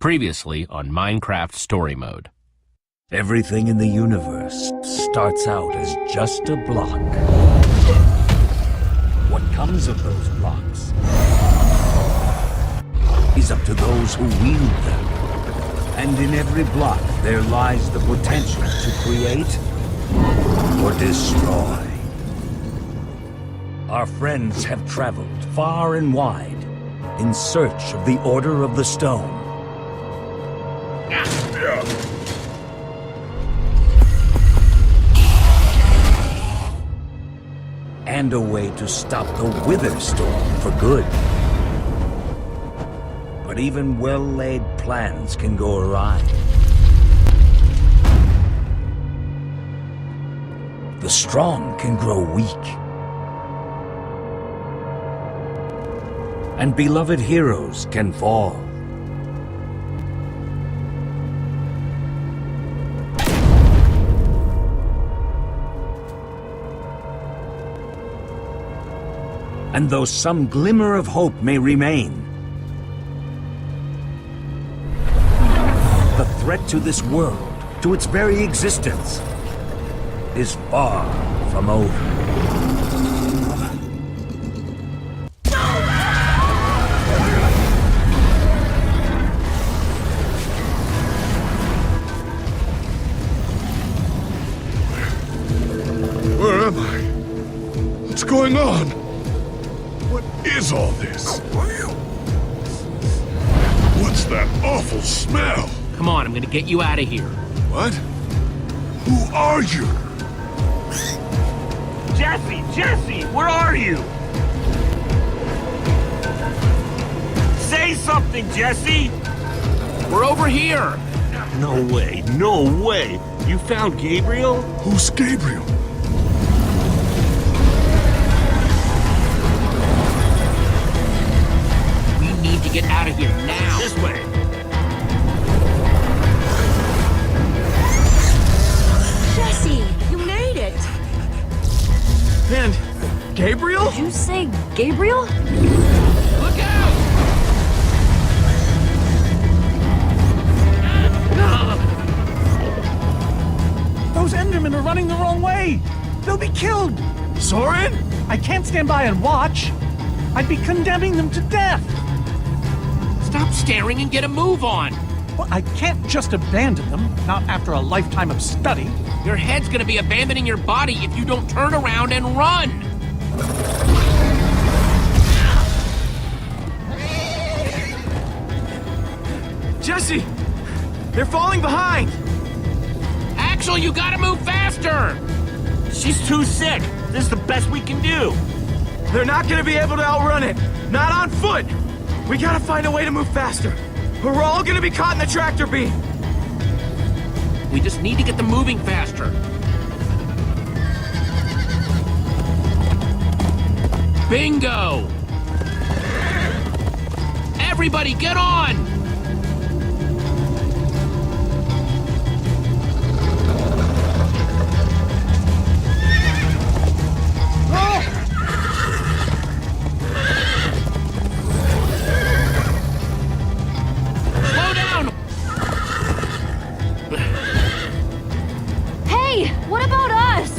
Previously on Minecraft Story Mode. Everything in the universe starts out as just a block. What comes of those blocks is up to those who wield them. And in every block there lies the potential to create or destroy. Our friends have traveled far and wide in search of the Order of the Stone. And a way to stop the Wither Storm for good. But even well-laid plans can go awry. The strong can grow weak. And beloved heroes can fall. And though some glimmer of hope may remain, the threat to this world, to its very existence, is far from over. Where am I? What's going on? What is all this? What's that awful smell? Come on, I'm gonna get you out of here. What? Who are you? Jesse, where are you? Say something, Jesse! We're over here! No way! You found Gabriel? Who's Gabriel? We need to get out of here now! This way! Jesse, you made it! And Gabriel? Did you say Gabriel? Look out! Those Endermen are running the wrong way! They'll be killed! Soren? I can't stand by and watch. I'd be condemning them to death. Stop staring and get a move on! Well, I can't just abandon them, not after a lifetime of study. Your head's gonna be abandoning your body if you don't turn around and run! Jesse! They're falling behind! Axel, you gotta move faster! She's too sick! This is the best we can do! They're not gonna be able to outrun it! Not on foot! We gotta find a way to move faster, or we're all gonna be caught in the tractor beam! We just need to get them moving faster. Bingo! Everybody, get on! Slow down! Hey, what about us?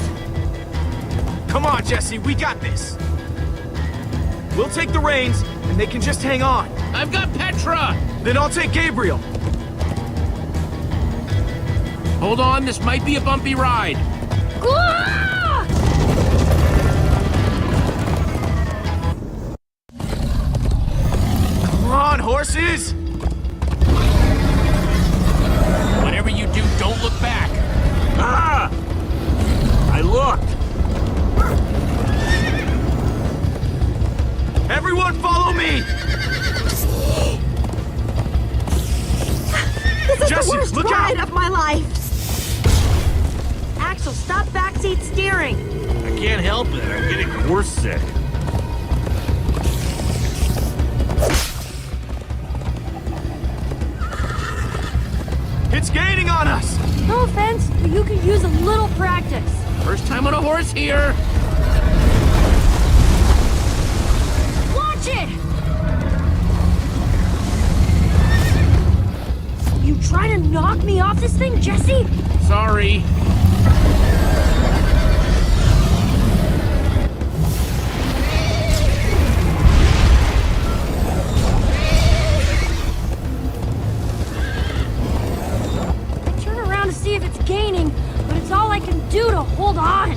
Come on, Jesse, we got this! We'll take the reins, and they can just hang on. I've got Petra! Then I'll take Gabriel. Hold on, this might be a bumpy ride. Ah! Come on, horses! Whatever you do, don't look back. Ah! I looked! Everyone follow me! This is Jesse, the worst look ride out! of my life! Axel, stop backseat steering! I can't help it, I'm getting horse sick. It's gaining on us! No offense, but you could use a little practice. First time on a horse here. Watch it! You trying to knock me off this thing, Jesse? Sorry. Turn around to see if it's gaining, but it's all I can do to hold on.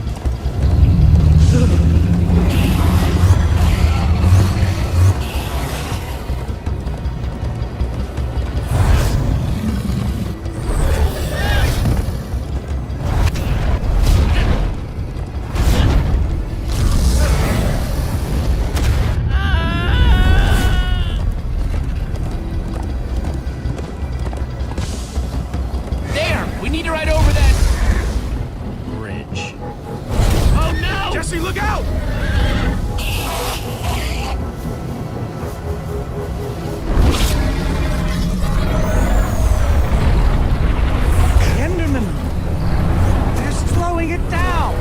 There! We need to ride over that bridge. Oh no! Jesse, look out! Enderman! They're slowing it down!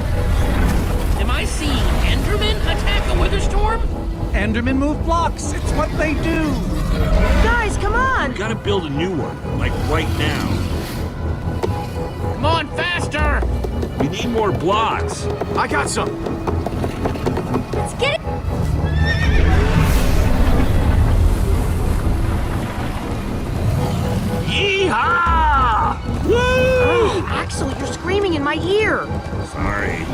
Am I seeing Enderman attack a Wither Storm? Endermen move blocks, it's what they do! Guys, come on! Gotta build a new one, like right now. Come on, faster! We need more blocks. I got some. Let's get it! Yeehaw! Woo! Axel, you're screaming in my ear! Sorry.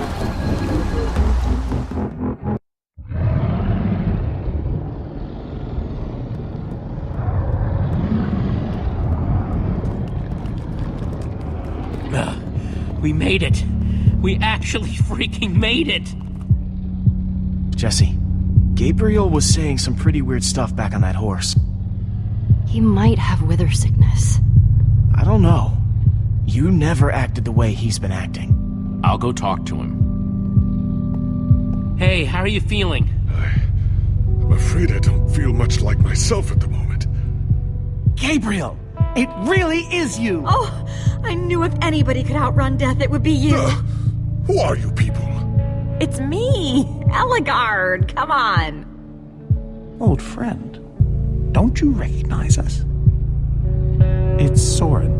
We made it. We actually freaking made it. Jesse, Gabriel was saying some pretty weird stuff back on that horse. He might have wither sickness. I don't know. You never acted the way he's been acting. I'll go talk to him. Hey, how are you feeling? I'm afraid I don't feel much like myself at the moment. Gabriel! It really is you! Oh, I knew if anybody could outrun death, it would be you. Who are you people? It's me, Eligard. Come on. Old friend, don't you recognize us? It's Soren.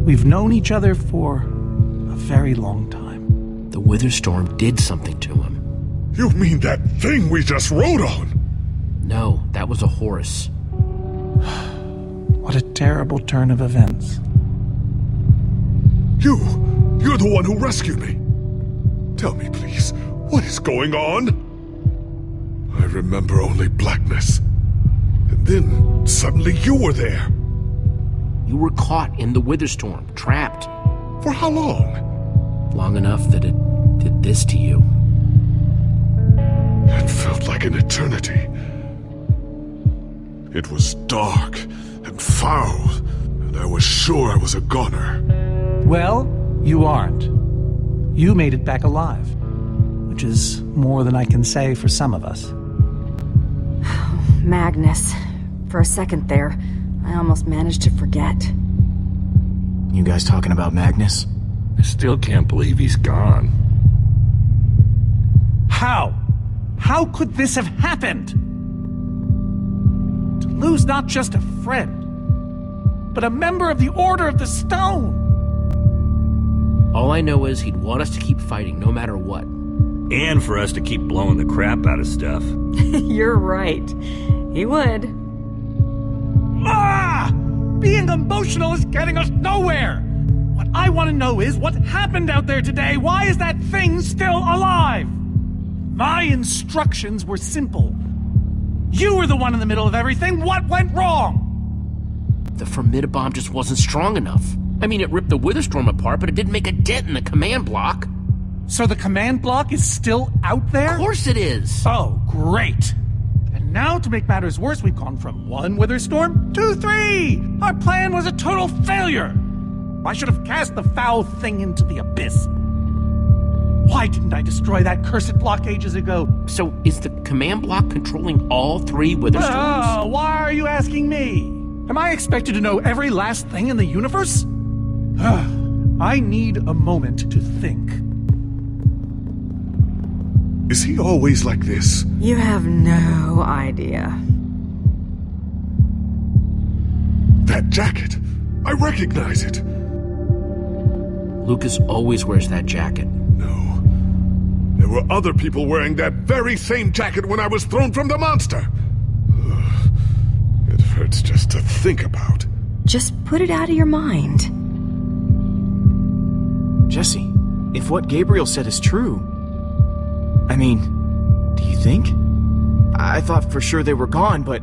We've known each other for a very long time. The Wither Storm did something to him. You mean that thing we just rode on? No, that was a horse. What a terrible turn of events. You're the one who rescued me. Tell me, please, what is going on? I remember only blackness. And then, suddenly you were there. You were caught in the Wither Storm, trapped. For how long? Long enough that it did this to you. It felt like an eternity. It was dark and foul, and I was sure I was a goner. Well, you aren't. You made it back alive, which is more than I can say for some of us. Magnus. For a second there, I almost managed to forget. You guys talking about Magnus? I still can't believe he's gone. How? How could this have happened? To lose not just a friend, but a member of the Order of the Stone! All I know is he'd want us to keep fighting no matter what. And for us to keep blowing the crap out of stuff. You're right. He would. Ah! Being emotional is getting us nowhere! What I want to know is what happened out there today? Why is that thing still alive? My instructions were simple. You were the one in the middle of everything. What went wrong? The Formidabomb just wasn't strong enough. I mean, it ripped the Witherstorm apart, but it didn't make a dent in the command block. So the command block is still out there? Of course it is. Oh, great. And now, to make matters worse, we've gone from 1 Witherstorm to 3! Our plan was a total failure! I should have cast the foul thing into the abyss. Why didn't I destroy that cursed block ages ago? So is the command block controlling all 3 Witherstorms? Oh, why are you asking me? Am I expected to know every last thing in the universe? I need a moment to think. Is he always like this? You have no idea. That jacket. I recognize it. Lucas always wears that jacket. No. There were other people wearing that very same jacket when I was thrown from the monster. Ugh. It hurts just to think about. Just put it out of your mind. Jesse, if what Gabriel said is true... I mean, do you think? I thought for sure they were gone, but...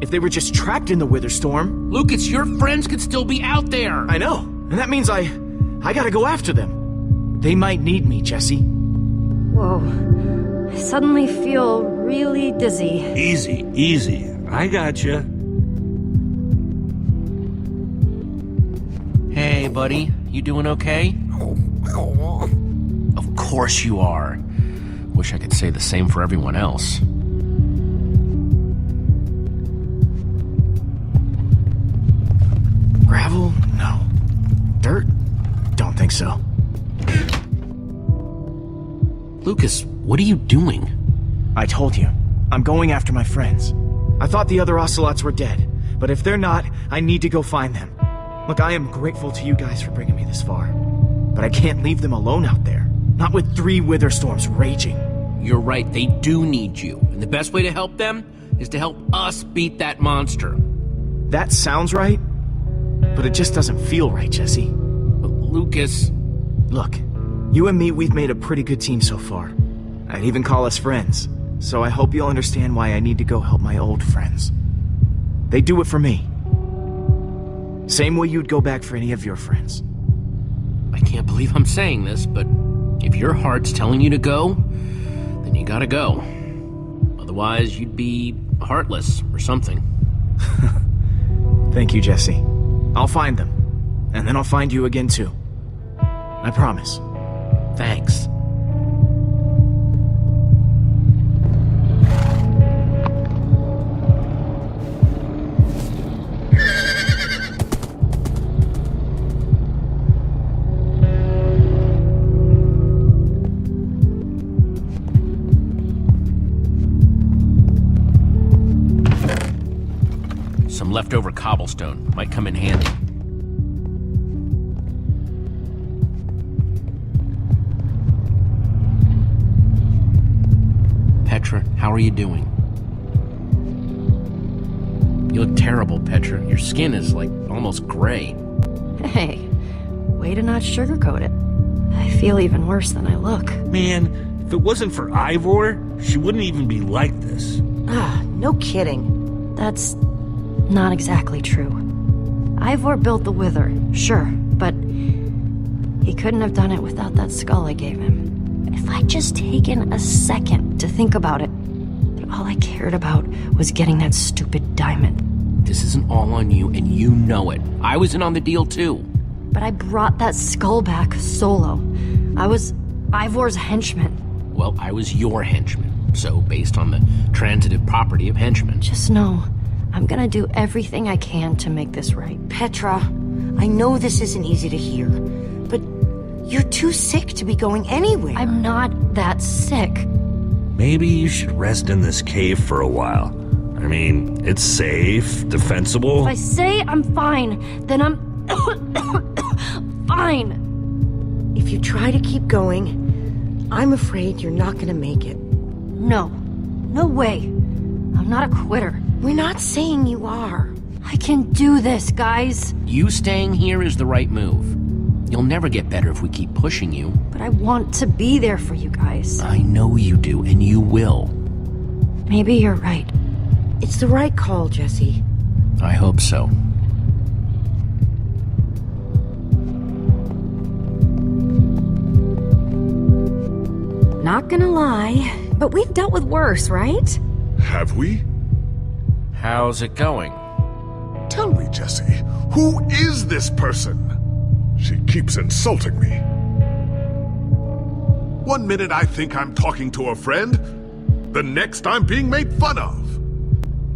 if they were just trapped in the Wither Storm... Lucas, your friends could still be out there! I know, and that means I gotta go after them. They might need me, Jesse. Whoa. I suddenly feel really dizzy. Easy, easy. I gotcha. Hey, buddy. You doing okay? Of course you are. Wish I could say the same for everyone else. Gravel? No. Dirt? Don't think so. Lucas, what are you doing? I told you. I'm going after my friends. I thought the other ocelots were dead, but if they're not, I need to go find them. Look, I am grateful to you guys for bringing me this far, but I can't leave them alone out there. Not with 3 Wither Storms raging. You're right, they do need you. And the best way to help them is to help us beat that monster. That sounds right, but it just doesn't feel right, Jesse. But Lucas... Look, you and me, we've made a pretty good team so far. I'd even call us friends, so I hope you'll understand why I need to go help my old friends. They do it for me. Same way you'd go back for any of your friends. I can't believe I'm saying this, but if your heart's telling you to go, then you gotta go. Otherwise, you'd be heartless or something. Thank you, Jesse. I'll find them. And then I'll find you again, too. I promise. Thanks. Some leftover cobblestone might come in handy. Petra, how are you doing? You look terrible, Petra. Your skin is, like, almost gray. Hey, way to not sugarcoat it. I feel even worse than I look. Man, if it wasn't for Ivor, she wouldn't even be like this. Ah, no kidding. That's not exactly true. Ivor built the Wither, sure, but he couldn't have done it without that skull I gave him. If I'd just taken a second to think about it, but all I cared about was getting that stupid diamond. This isn't all on you, and you know it. I was in on the deal, too. But I brought that skull back solo. I was Ivor's henchman. Well, I was your henchman, so based on the transitive property of henchman. Just know, I'm gonna do everything I can to make this right. Petra, I know this isn't easy to hear, but you're too sick to be going anywhere. I'm not that sick. Maybe you should rest in this cave for a while. I mean, it's safe, defensible. If I say I'm fine, then I'm fine. If you try to keep going, I'm afraid you're not gonna make it. No. No way. I'm not a quitter. We're not saying you are. I can do this, guys. You staying here is the right move. You'll never get better if we keep pushing you. But I want to be there for you guys. I know you do, and you will. Maybe you're right. It's the right call, Jesse. I hope so. Not gonna lie, but we've dealt with worse, right? Have we? How's it going? Tell me, Jesse, who is this person? She keeps insulting me. One minute I think I'm talking to a friend, the next I'm being made fun of.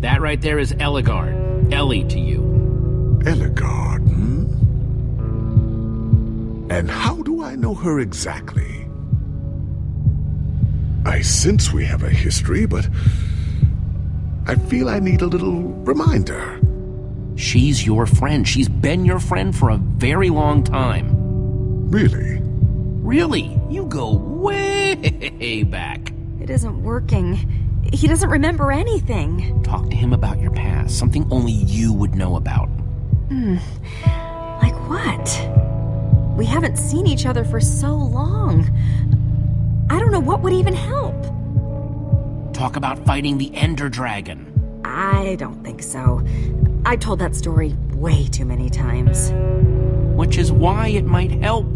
That right there is Ellegard. Ellie to you. Ellegard, And how do I know her exactly? I sense we have a history, but I feel I need a little reminder. She's your friend. She's been your friend for a very long time. Really? Really? You go way back. It isn't working. He doesn't remember anything. Talk to him about your past, something only you would know about. Like what? We haven't seen each other for so long. I don't know what would even help. Talk about fighting the Ender Dragon. I don't think so. I told that story way too many times. Which is why it might help.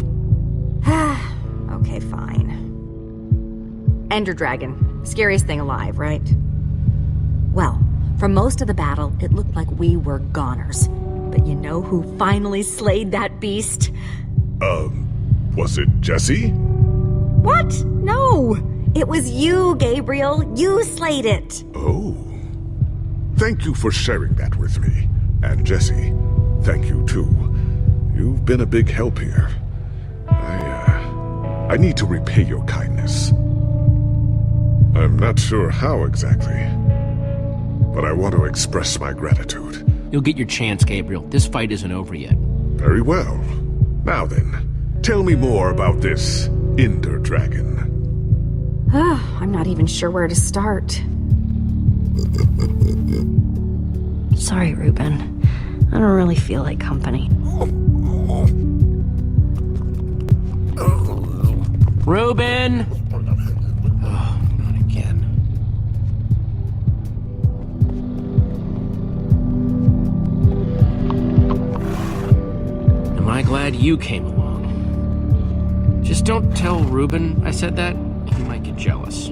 Okay, fine. Ender Dragon. Scariest thing alive, right? Well, for most of the battle, it looked like we were goners. But you know who finally slayed that beast? Was it Jesse? What? No! It was you, Gabriel. You slayed it. Oh. Thank you for sharing that with me. And Jesse, thank you too. You've been a big help here. I need to repay your kindness. I'm not sure how exactly, but I want to express my gratitude. You'll get your chance, Gabriel. This fight isn't over yet. Very well. Now then, tell me more about this Ender Dragon. I'm not even sure where to start. Sorry, Ruben. I don't really feel like company. Ruben! Oh, not again. Am I glad you came along? Just don't tell Ruben I said that. He might get jealous.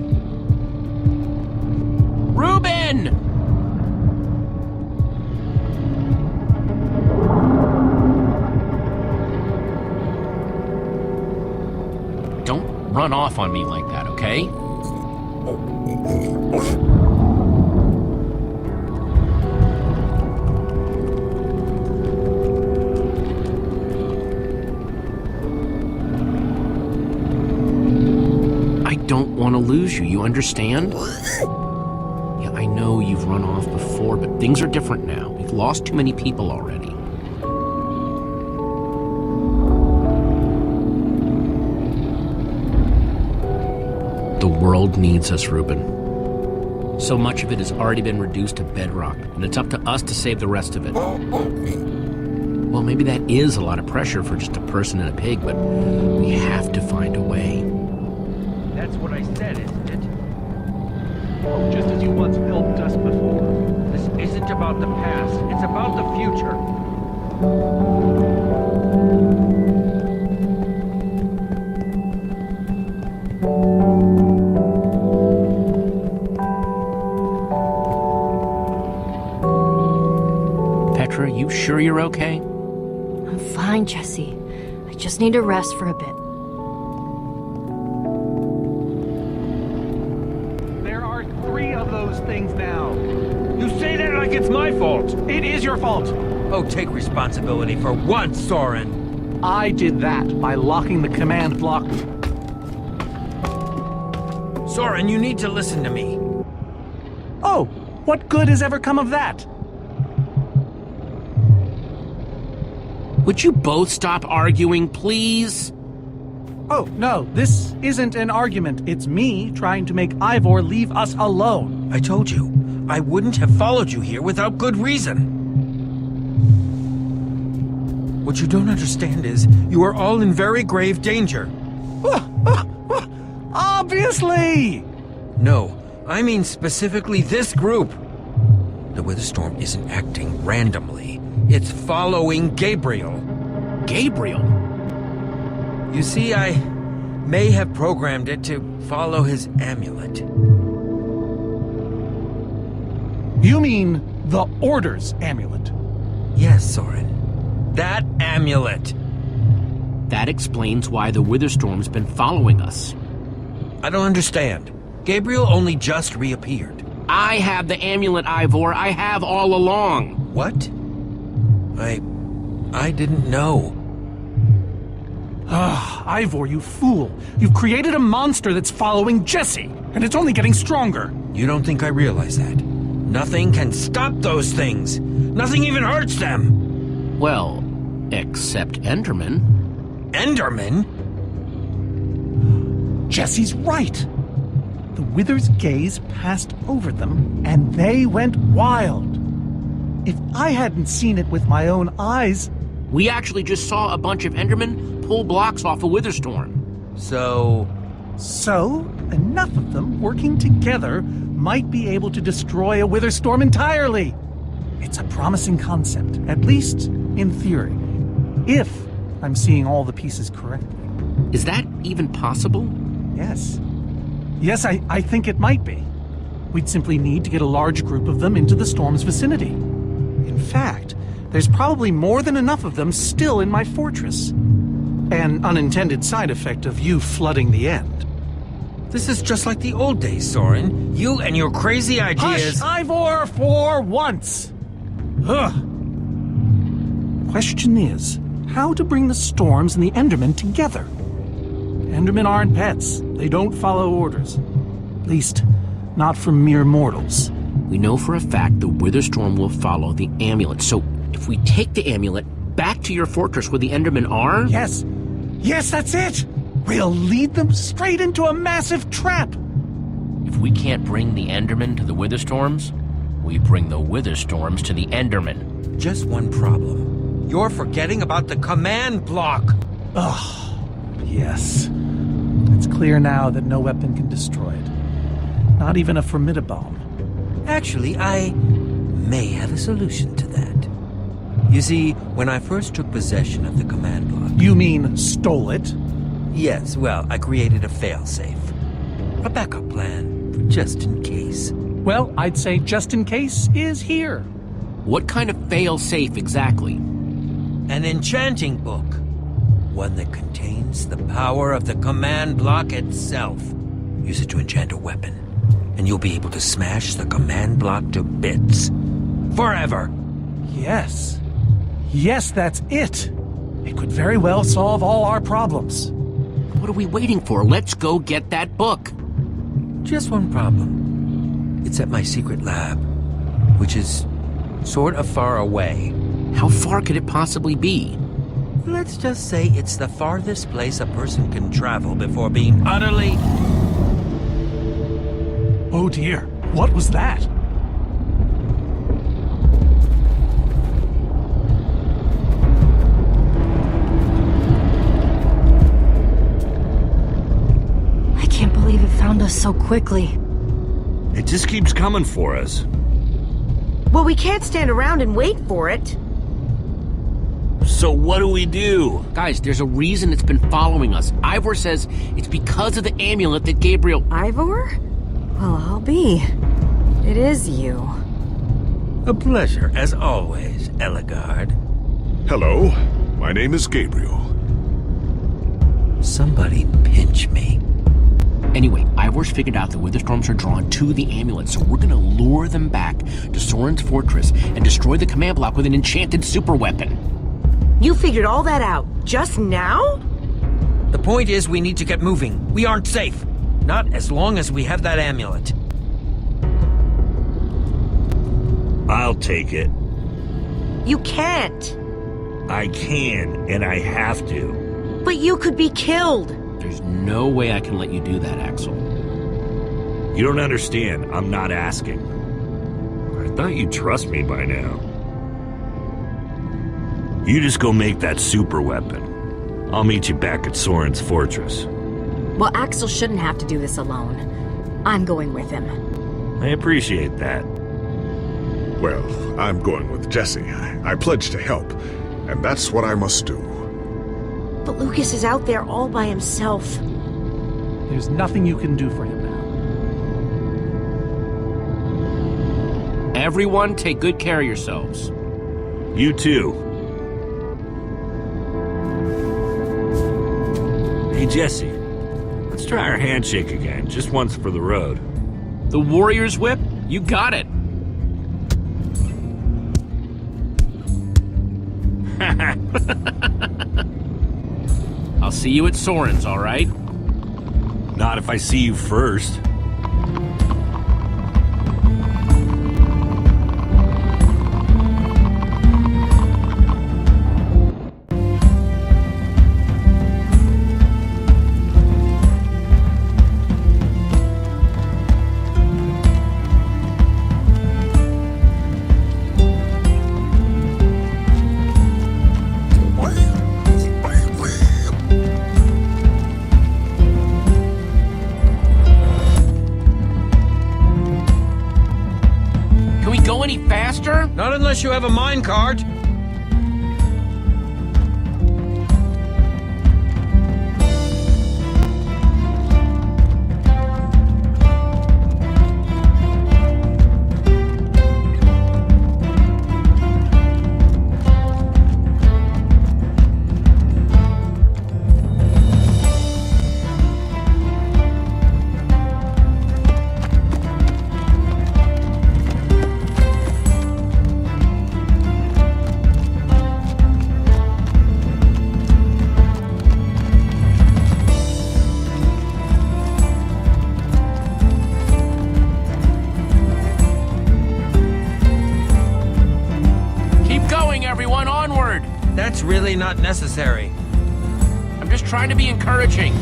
Ruben! Don't run off on me like that, okay? I don't want to lose you, you understand? Yeah, I know you've run off before, but things are different now. We've lost too many people already. The world needs us, Ruben. So much of it has already been reduced to bedrock, and it's up to us to save the rest of it. Well, maybe that is a lot of pressure for just a person and a pig, but we have to find a way. That's what I said, isn't it? Just as you once helped us before. This isn't about the past, it's about the future. Petra, you sure you're okay? I'm fine, Jesse. I just need to rest for a bit. There are 3 of those things now. You say that like it's my fault. It is your fault. Oh, take responsibility for once, Soren. I did that by locking the command block. Soren, you need to listen to me. Oh, what good has ever come of that? Would you both stop arguing, please? Oh, no, this isn't an argument. It's me trying to make Ivor leave us alone. I told you, I wouldn't have followed you here without good reason. What you don't understand is, you are all in very grave danger. Obviously! No, I mean specifically this group. The Witherstorm isn't acting randomly. It's following Gabriel. Gabriel? You see, I may have programmed it to follow his amulet. You mean the Order's amulet? Yes, Soren. That amulet. That explains why the Witherstorm's been following us. I don't understand. Gabriel only just reappeared. I have the amulet, Ivor. I have all along. What? I didn't know. Ivor, you fool. You've created a monster that's following Jesse, and it's only getting stronger. You don't think I realize that? Nothing can stop those things. Nothing even hurts them. Well, except Enderman. Enderman? Jesse's right. The Wither's gaze passed over them, and they went wild. If I hadn't seen it with my own eyes... We actually just saw a bunch of Endermen pull blocks off a Witherstorm. So, enough of them working together might be able to destroy a Witherstorm entirely. It's a promising concept, at least in theory. If I'm seeing all the pieces correctly. Is that even possible? Yes. Yes, I think it might be. We'd simply need to get a large group of them into the storm's vicinity. In fact, there's probably more than enough of them still in my fortress. An unintended side effect of you flooding the end. this is just like the old days, Soren. You and your crazy ideas... Hush, Ivor, for once! Ugh. Question is, how to bring the storms and the Endermen together? Endermen aren't pets. They don't follow orders. At least, not from mere mortals. We know for a fact the Witherstorm will follow the amulet, so if we take the amulet back to your fortress where the Endermen are... Yes! Yes, that's it! We'll lead them straight into a massive trap! If we can't bring the Endermen to the Witherstorms, we bring the Witherstorms to the Endermen. Just one problem. You're forgetting about the command block! Ugh, yes. It's clear now that no weapon can destroy it. Not even a formidabomb. Actually, I may have a solution to that. You see, when I first took possession of the command block... You mean stole it? Yes, well, I created a failsafe. A backup plan, for just in case. Well, I'd say just in case is here. What kind of fail-safe exactly? An enchanting book. One that contains the power of the command block itself. Use it to enchant a weapon, and you'll be able to smash the command block to bits. Forever! Yes. Yes, that's it. It could very well solve all our problems. What are we waiting for? Let's go get that book. Just one problem. It's at my secret lab, which is sort of far away. How far could it possibly be? Let's just say it's the farthest place a person can travel before being utterly... Oh dear, what was that? I can't believe it found us so quickly. It just keeps coming for us. Well, we can't stand around and wait for it. So what do we do? Guys, there's a reason it's been following us. Ivor says it's because of the amulet that Gabriel... Ivor? Well, I'll be. It is you. A pleasure, as always, Eligard. Hello, my name is Gabriel. Somebody pinch me. Anyway, Ivor's figured out the Witherstorms are drawn to the amulet, so we're gonna lure them back to Soren's fortress and destroy the command block with an enchanted super weapon. You figured all that out just now? The point is we need to get moving. We aren't safe. Not as long as we have that amulet. I'll take it. You can't. I can, and I have to. But you could be killed. There's no way I can let you do that, Axel. You don't understand. I'm not asking. I thought you'd trust me by now. You just go make that super weapon. I'll meet you back at Soren's fortress. Well, Axel shouldn't have to do this alone. I'm going with him. I appreciate that. Well, I'm going with Jesse. I pledged to help, and that's what I must do. But Lucas is out there all by himself. There's nothing you can do for him now. Everyone, take good care of yourselves. You too. Hey, Jesse. Let's try our handshake again, just once for the road. The Warrior's Whip? You got it. I'll see you at Soren's, all right? Not if I see you first. faster? Not unless you have a minecart. Everyone, onward! That's really not necessary. I'm just trying to be encouraging.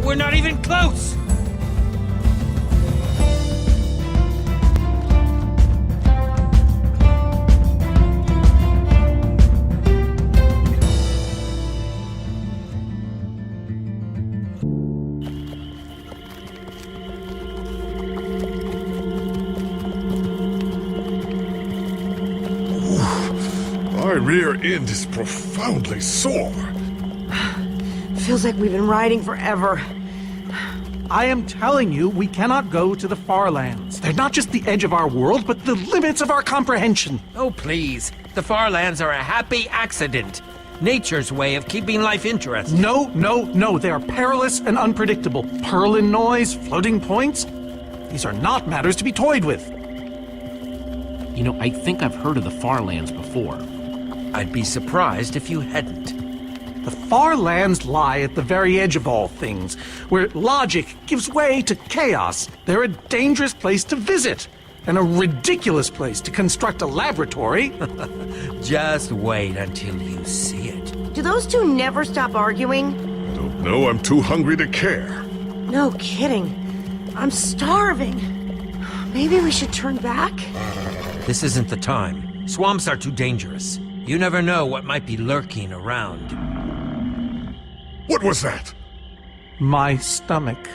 We're not even close! My rear end is profoundly sore. Feels like we've been riding forever. I am telling you, we cannot go to the far lands. They're not just the edge of our world, but the limits of our comprehension. Oh, please. The far lands are a happy accident. Nature's way of keeping life interesting. No. They are perilous and unpredictable. Purlin noise, floating points. These are not matters to be toyed with. You know, I think I've heard of the far lands before. I'd be surprised if you hadn't. The far lands lie at the very edge of all things, where logic gives way to chaos. They're a dangerous place to visit, and a ridiculous place to construct a laboratory. Just wait until you see it. Do those two never stop arguing? Don't know, I'm too hungry to care. No kidding. I'm starving. Maybe we should turn back? This isn't the time. Swamps are too dangerous. You never know what might be lurking around. What was that? My stomach.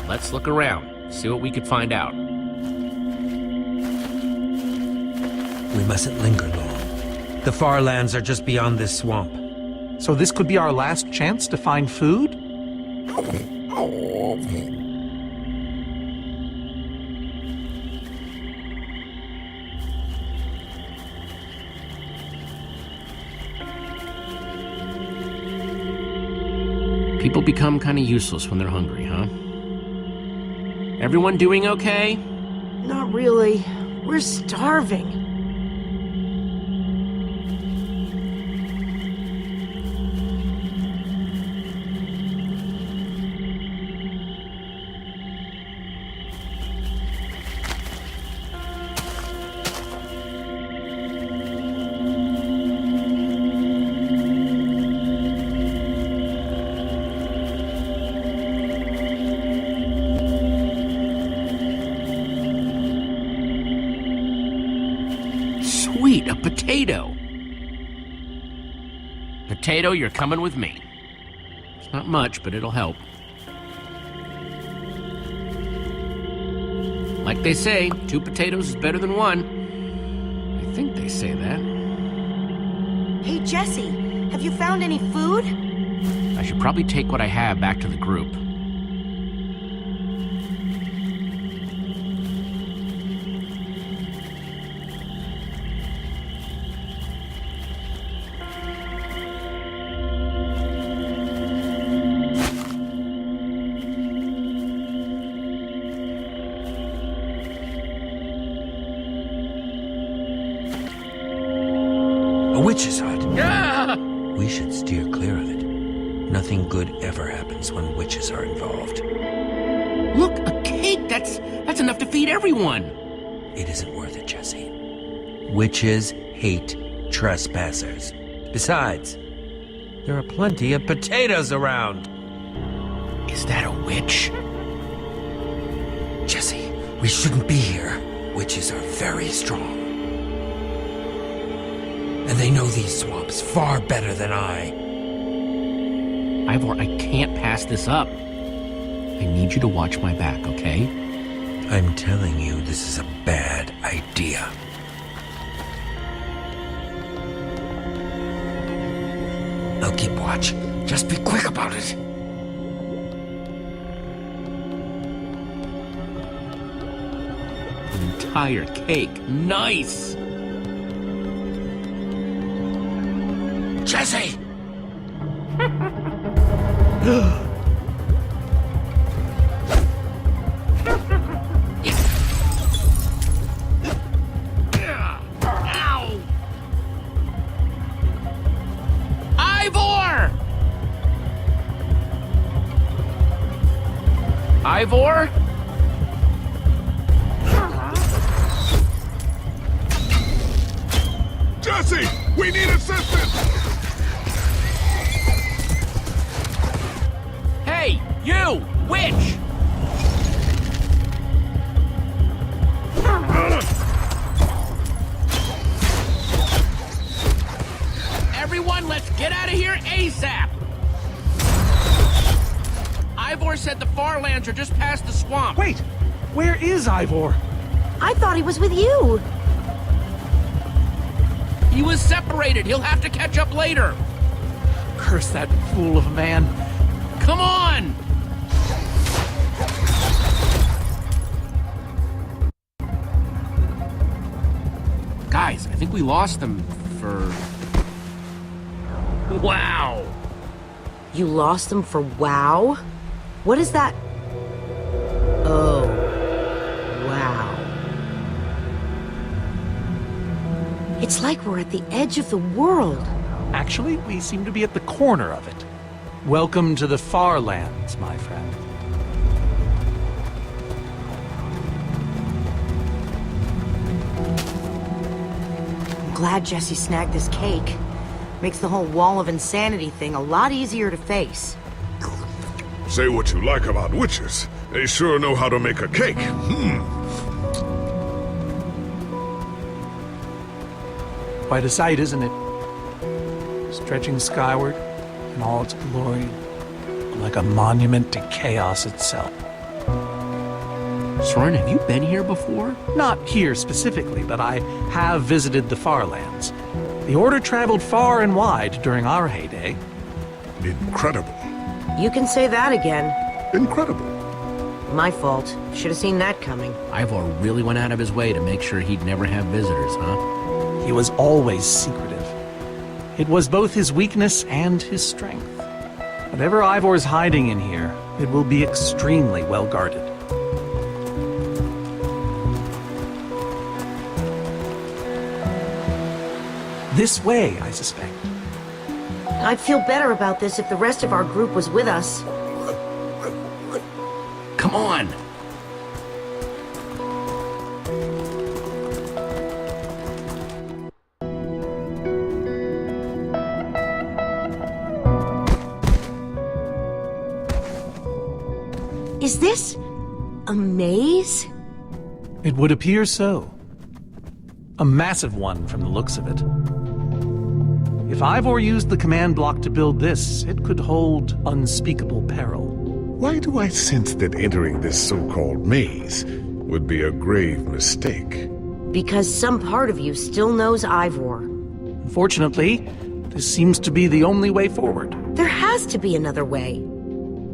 Let's look around, see what we could find out. We mustn't linger long. The far lands are just beyond this swamp. So this could be our last chance to find food? People become kind of useless when they're hungry, huh? Everyone doing okay? Not really. We're starving. Sweet, a potato. Potato, you're coming with me. It's not much, but it'll help. Like they say, 2 potatoes is better than 1. I think they say that. Hey, Jesse, have you found any food? I should probably take what I have back to the group. witch's hut. Ah! We should steer clear of it. Nothing good ever happens when witches are involved. Look, a cake! That's enough to feed everyone! It isn't worth it, Jesse. Witches hate trespassers. Besides, there are plenty of potatoes around. Is that a witch? Jesse, we shouldn't be here. Witches are very strong. And they know these swamps far better than I. Ivor, I can't pass this up. I need you to watch my back, okay? I'm telling you, this is a bad idea. I'll keep watch. Just be quick about it. An entire cake. Nice! Jesse! Ow! Ivor! Ivor? Jesse! We need assistance! Hey, you! Witch! Everyone, let's get out of here ASAP! Ivor said the far lands are just past the swamp. Wait, where is Ivor? I thought he was with you. He was separated. He'll have to catch up later. Curse that fool of a man. Come on! Guys, I think we lost them for... Wow! You lost them for WoW? What is that? Oh. Wow. It's like we're at the edge of the world. Actually, we seem to be at the corner of it. Welcome to the far lands, my friend. I'm glad Jesse snagged this cake. Makes the whole wall of insanity thing a lot easier to face. Say what you like about witches. They sure know how to make a cake. Quite a sight, isn't it? Stretching skyward in all its glory, like a monument to chaos itself. Soren, have you been here before? Not here specifically, but I have visited the far lands. The Order traveled far and wide during our heyday. Incredible. You can say that again. Incredible. My fault. Should have seen that coming. Ivor really went out of his way to make sure he'd never have visitors, huh? He was always secretive. It was both his weakness and his strength. Whatever Ivor's hiding in here, it will be extremely well guarded. This way, I suspect. I'd feel better about this if the rest of our group was with us. Come on! Is this a maze? It would appear so. A massive one from the looks of it. If Ivor used the command block to build this, it could hold unspeakable peril. Why do I sense that entering this so-called maze would be a grave mistake? Because some part of you still knows Ivor. Unfortunately, this seems to be the only way forward. There has to be another way.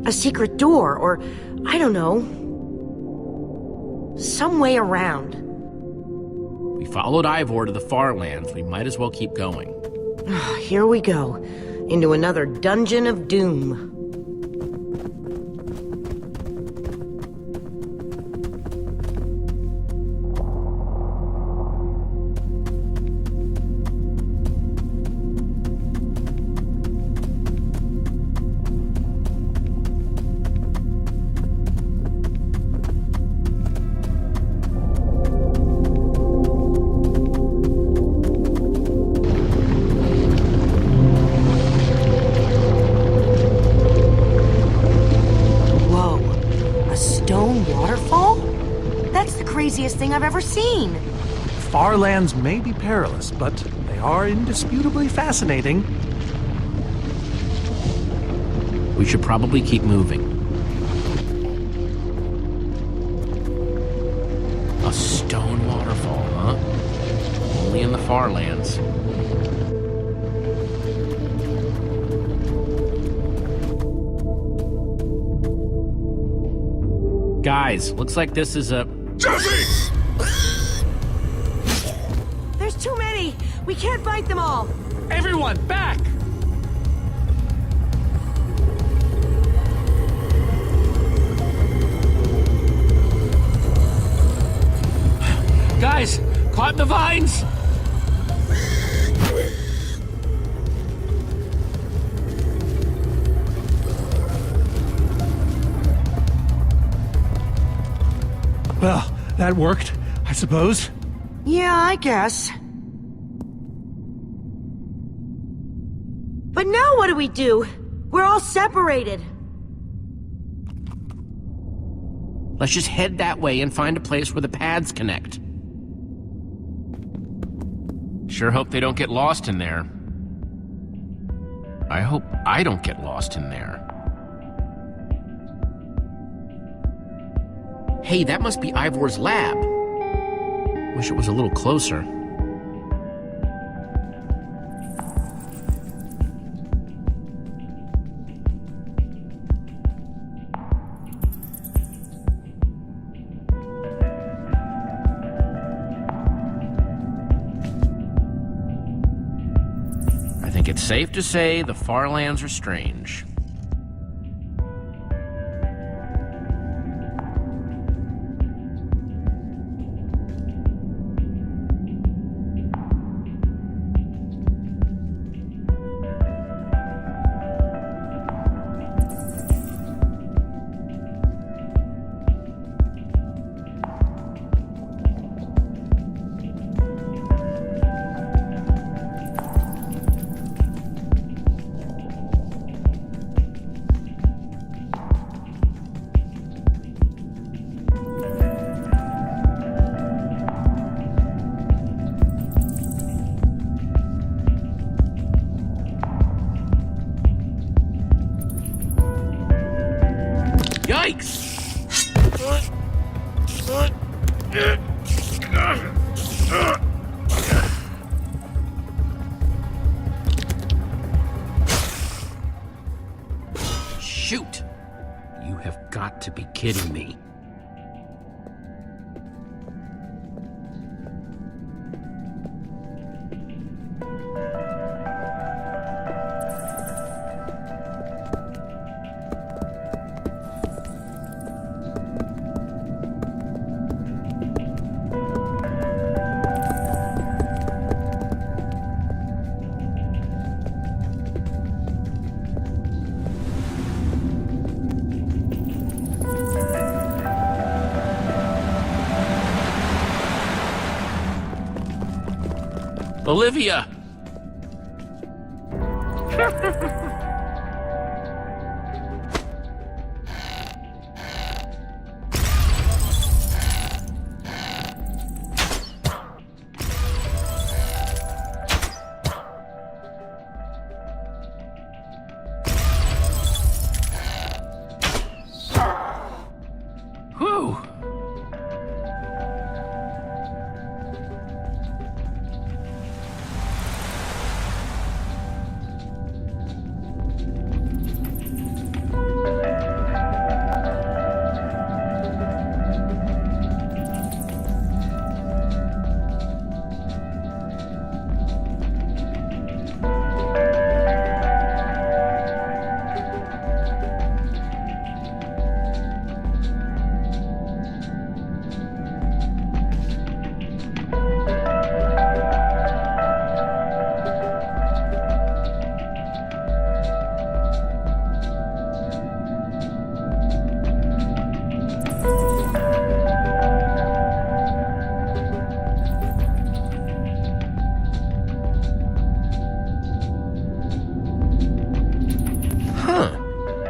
A secret door, or, I don't know, some way around. We followed Ivor to the far lands. We might as well keep going. Here we go, into another dungeon of doom. craziest thing I've ever seen. Far lands may be perilous, but they are indisputably fascinating. We should probably keep moving. A stone waterfall, huh? Only in the far lands. Guys, looks like this is a... Jesse! There's too many! We can't fight them all! Everyone, back! Guys, caught in the vines! Well, that worked, I suppose. Yeah, I guess. But now what do we do? We're all separated. Let's just head that way and find a place where the paths connect. Sure hope they don't get lost in there. I hope I don't get lost in there. Hey, that must be Ivor's lab. Wish it was a little closer. I think it's safe to say the far lands are strange. Yikes! Shoot! You have got to be kidding me. Olivia! Whew!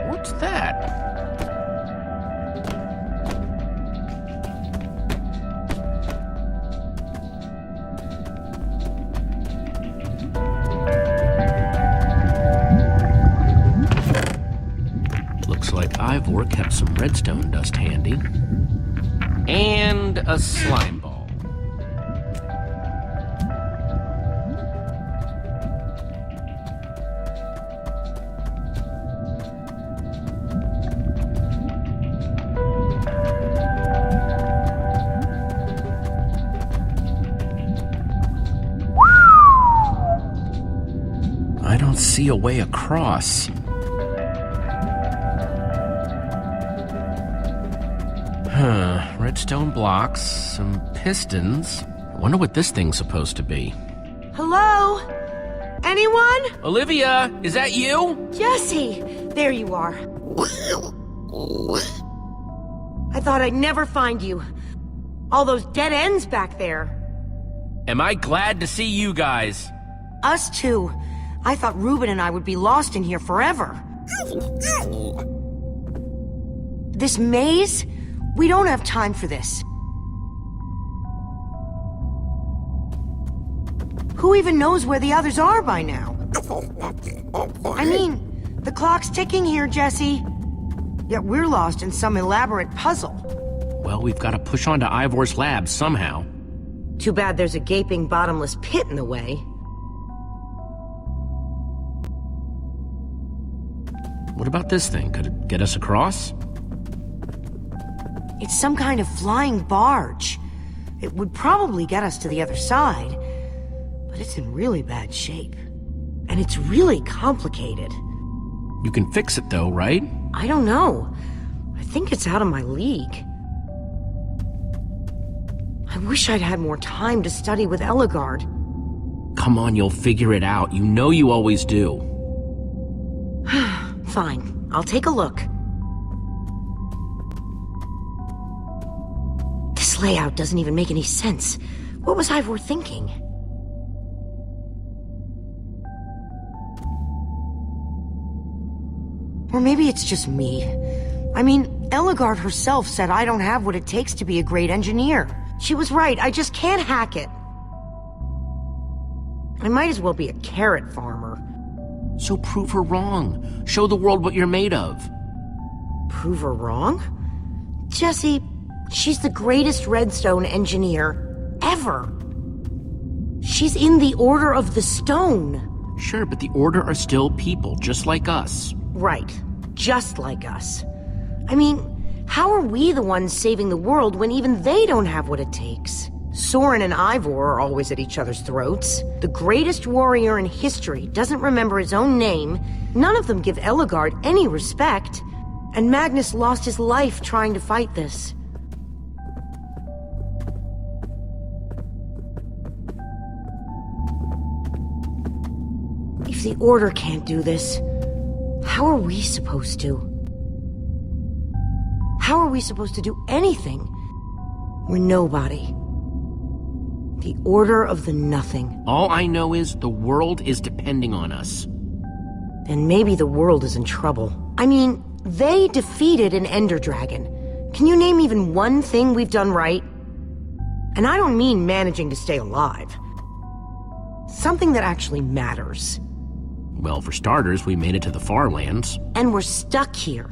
What's that? Looks like Ivor kept some redstone dust handy. And a slime ball. I don't see a way across. Redstone blocks, some pistons. I wonder what this thing's supposed to be. Hello? Anyone? Olivia, is that you? Jesse! There you are. I thought I'd never find you. All those dead ends back there. Am I glad to see you guys? Us too. I thought Ruben and I would be lost in here forever. This maze? We don't have time for this. Who even knows where the others are by now? I mean, the clock's ticking here, Jesse. Yet we're lost in some elaborate puzzle. Well, we've got to push on to Ivor's lab somehow. Too bad there's a gaping bottomless pit in the way. What about this thing? Could it get us across? It's some kind of flying barge. It would probably get us to the other side, but it's in really bad shape. And it's really complicated. You can fix it though, right? I don't know. I think it's out of my league. I wish I'd had more time to study with Ellegaard. Come on, you'll figure it out. You know you always do. Fine, I'll take a look. This layout doesn't even make any sense. What was Ivor thinking? Or maybe it's just me. I mean, Ellegaard herself said I don't have what it takes to be a great engineer. She was right, I just can't hack it. I might as well be a carrot farmer. So prove her wrong. Show the world what you're made of. Prove her wrong? Jesse, she's the greatest redstone engineer ever. She's in the Order of the Stone. Sure, but the Order are still people, just like us. Right, just like us. I mean, how are we the ones saving the world when even they don't have what it takes? Soren and Ivor are always at each other's throats. The greatest warrior in history doesn't remember his own name. None of them give Ellegaard any respect. And Magnus lost his life trying to fight this. If the Order can't do this, how are we supposed to? How are we supposed to do anything? We're nobody. The Order of the Nothing. All I know is the world is depending on us. Then maybe the world is in trouble. I mean, they defeated an Ender Dragon. Can you name even one thing we've done right? And I don't mean managing to stay alive. Something that actually matters. Well, for starters, we made it to the far lands. And we're stuck here.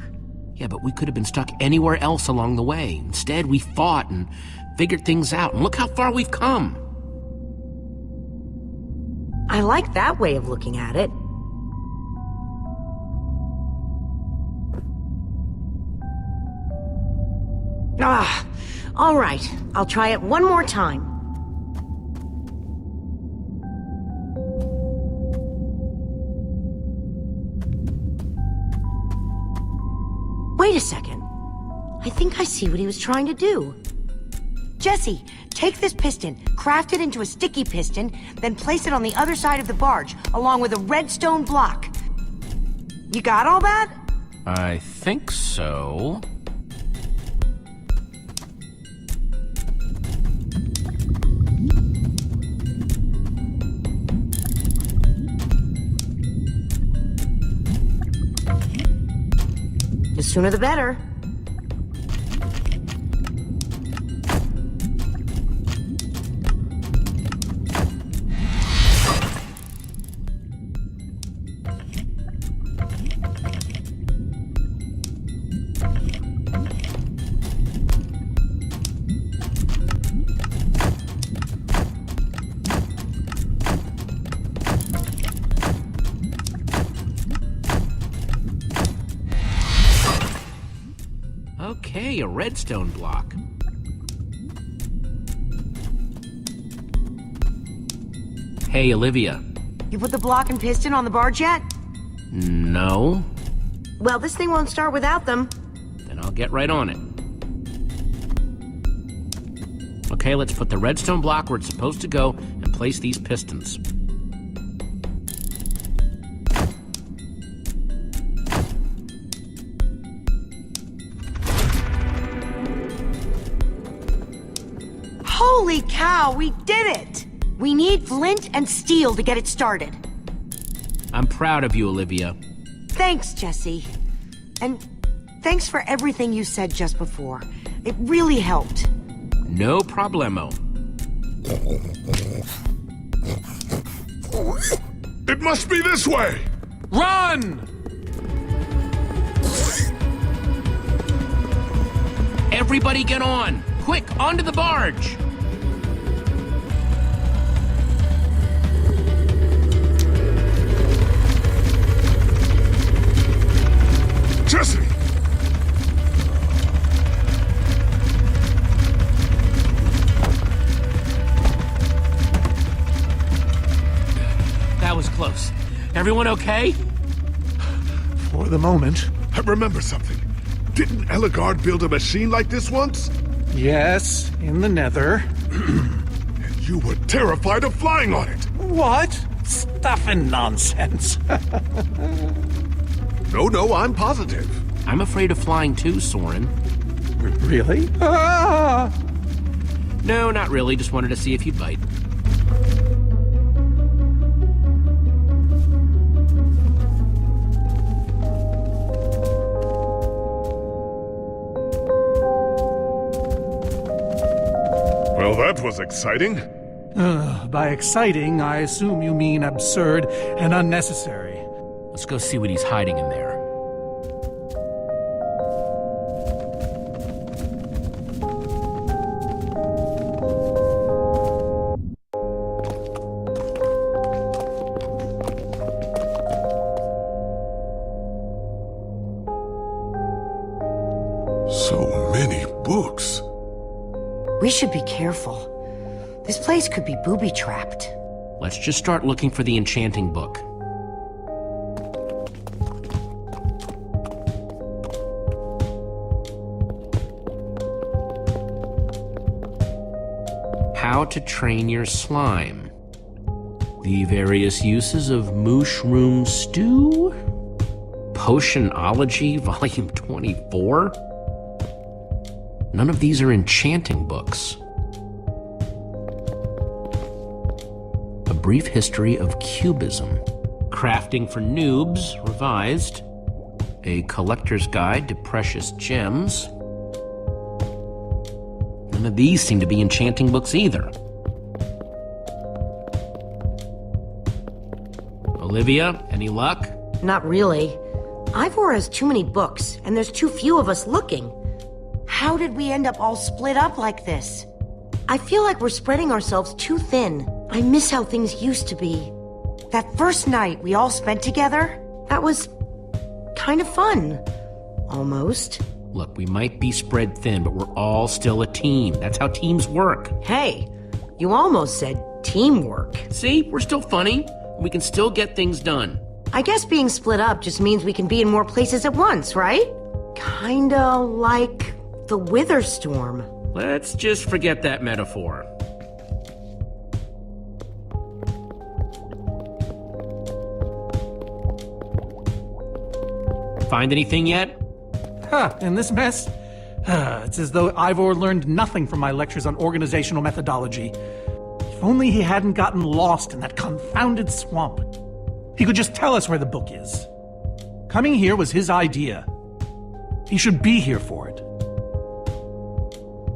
Yeah, but we could have been stuck anywhere else along the way. Instead, we fought and figured things out, and look how far we've come. I like that way of looking at it. All right. I'll try it one more time. Wait a second. I think I see what he was trying to do. Jesse, take this piston, craft it into a sticky piston, then place it on the other side of the barge, along with a redstone block. You got all that? I think so. The sooner the better. Okay, a redstone block. Hey, Olivia. You put the block and piston on the barge yet? No? Well, this thing won't start without them. Then I'll get right on it. Okay, let's put the redstone block where it's supposed to go and place these pistons. Holy cow, we did it! We need flint and steel to get it started. I'm proud of you, Olivia. Thanks, Jesse. And thanks for everything you said just before. It really helped. No problemo. It must be this way! Run! Everybody get on! Quick, onto the barge! Jesse! That was close. Everyone okay? For the moment. I remember something. Didn't Eligard build a machine like this once? Yes, in the nether. And you were terrified of flying on it. What? Stuff and nonsense. No, I'm positive. I'm afraid of flying too, Soren. Really? Ah! No, not really. Just wanted to see if you'd bite. Well, that was exciting. By exciting, I assume you mean absurd and unnecessary. Let's go see what he's hiding in there. So many books. We should be careful. This place could be booby-trapped. Let's just start looking for the enchanting book. How to train your slime. The various uses of mushroom stew. Potionology, volume 24. None of these are enchanting books. A Brief History of Cubism. Crafting for Noobs, revised. A Collector's Guide to Precious Gems. None of these seem to be enchanting books either. Olivia, any luck? Not really. Ivor has too many books, and there's too few of us looking. How did we end up all split up like this? I feel like we're spreading ourselves too thin. I miss how things used to be. That first night we all spent together, that was kind of fun. Almost. Look, we might be spread thin, but we're all still a team. That's how teams work. Hey, you almost said teamwork. See, we're still funny. We can still get things done. I guess being split up just means we can be in more places at once, right? Kinda like the Wither Storm. Let's just forget that metaphor. Find anything yet? In this mess? It's as though Ivor learned nothing from my lectures on organizational methodology. If only he hadn't gotten lost in that confounded swamp. He could just tell us where the book is. Coming here was his idea. He should be here for it.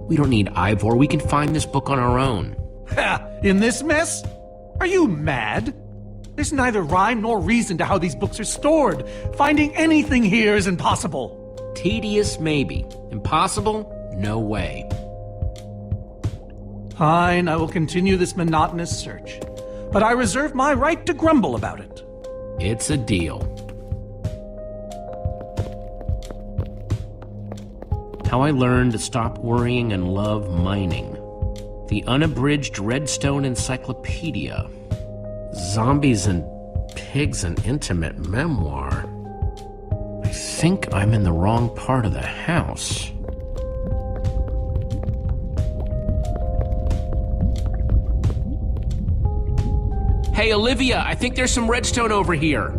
We don't need Ivor. We can find this book on our own. In this mess? Are you mad? There's neither rhyme nor reason to how these books are stored. Finding anything here is impossible. Tedious, maybe. Impossible? No way. Fine, I will continue this monotonous search. But I reserve my right to grumble about it. It's a deal. How I Learned to Stop Worrying and Love Mining. The Unabridged Redstone Encyclopedia. Zombies and Pigs, an Intimate Memoir. I think I'm in the wrong part of the house. Hey, Olivia, I think there's some redstone over here.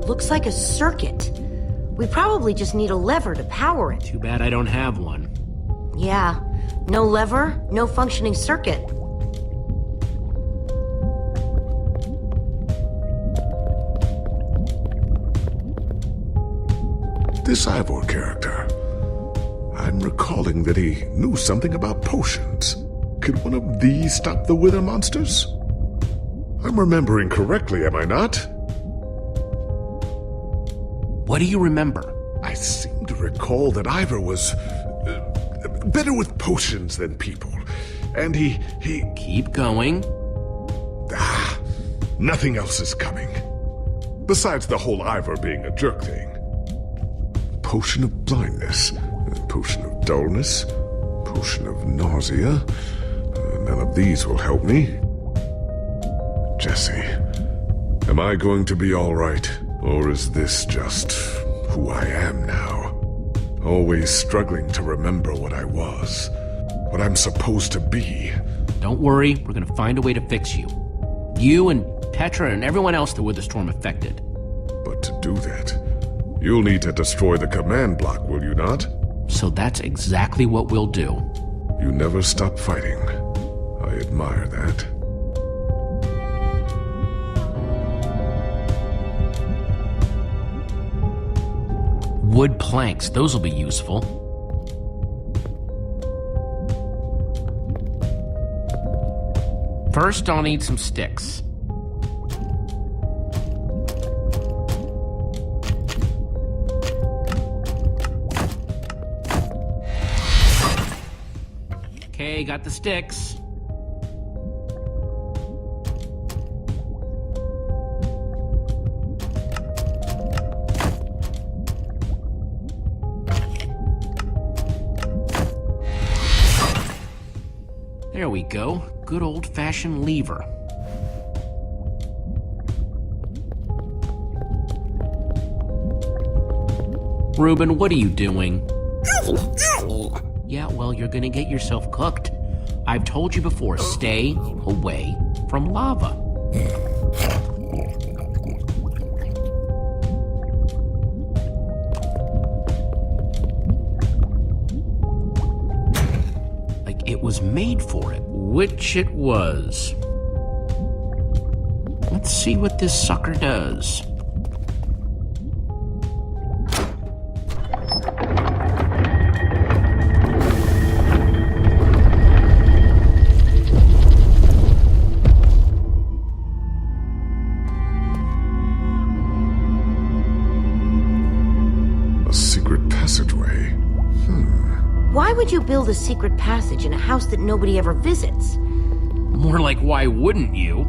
Looks like a circuit. We probably just need a lever to power it. Too bad I don't have one. Yeah, no lever, no functioning circuit. This Ivor character. I'm recalling that he knew something about potions. Could one of these stop the wither monsters? I'm remembering correctly, am I not? What do you remember? I seem to recall that Ivor was better with potions than people. And he... Keep going. Nothing else is coming. Besides the whole Ivor being a jerk thing. Potion of blindness, potion of dullness, potion of nausea. None of these will help me. Jesse, am I going to be all right? Or is this just who I am now? Always struggling to remember what I was, what I'm supposed to be. Don't worry, we're gonna find a way to fix you. You and Petra and everyone else that the storm affected. But to do that, you'll need to destroy the command block, will you not? So that's exactly what we'll do. You never stop fighting. I admire that. Wood planks, those will be useful. First, I'll need some sticks. Okay, got the sticks. There we go. Good old-fashioned lever. Reuben, what are you doing? Yeah, well, you're gonna get yourself cooked. I've told you before, stay away from lava. Like it was made for it, which it was. Let's see what this sucker does. Why would you build a secret passage in a house that nobody ever visits? More like, why wouldn't you?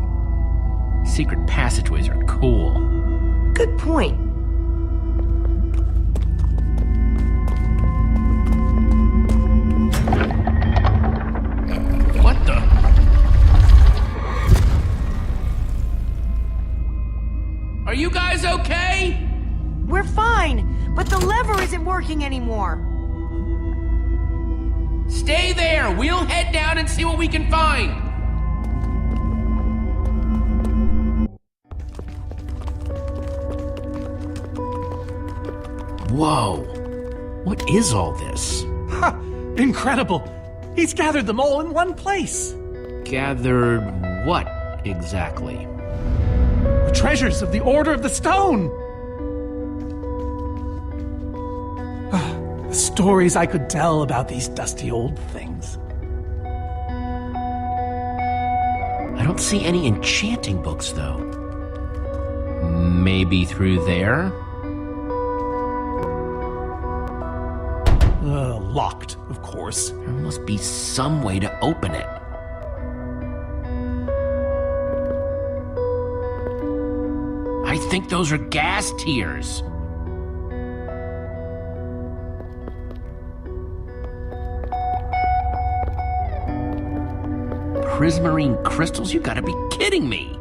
Secret passageways are cool. Good point. What the? Are you guys okay? We're fine, but the lever isn't working anymore. Stay there! We'll head down and see what we can find! Whoa! What is all this? Ha! Incredible! He's gathered them all in one place! Gathered what, exactly? The treasures of the Order of the Stone! The stories I could tell about these dusty old things. I don't see any enchanting books, though. Maybe through there? Locked, of course. There must be some way to open it. I think those are gas tears. Prismarine crystals? You gotta be kidding me!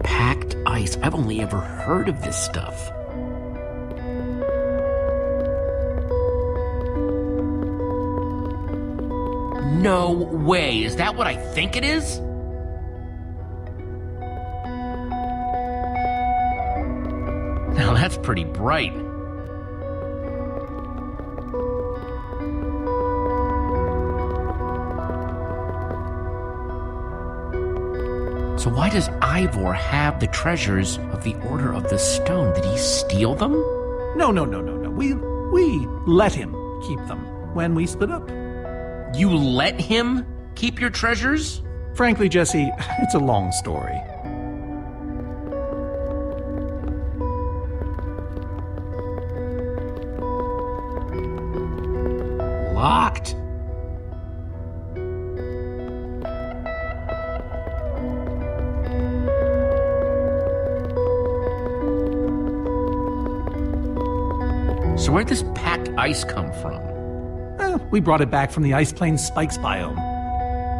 Packed ice. I've only ever heard of this stuff. No way. Is that what I think it is? Now that's pretty bright. So why does Ivor have the treasures of the Order of the Stone? Did he steal them? No. We let him keep them when we split up. You let him keep your treasures? Frankly, Jesse, it's a long story. Locked. So where'd this packed ice come from? We brought it back from the Ice Plains Spikes biome.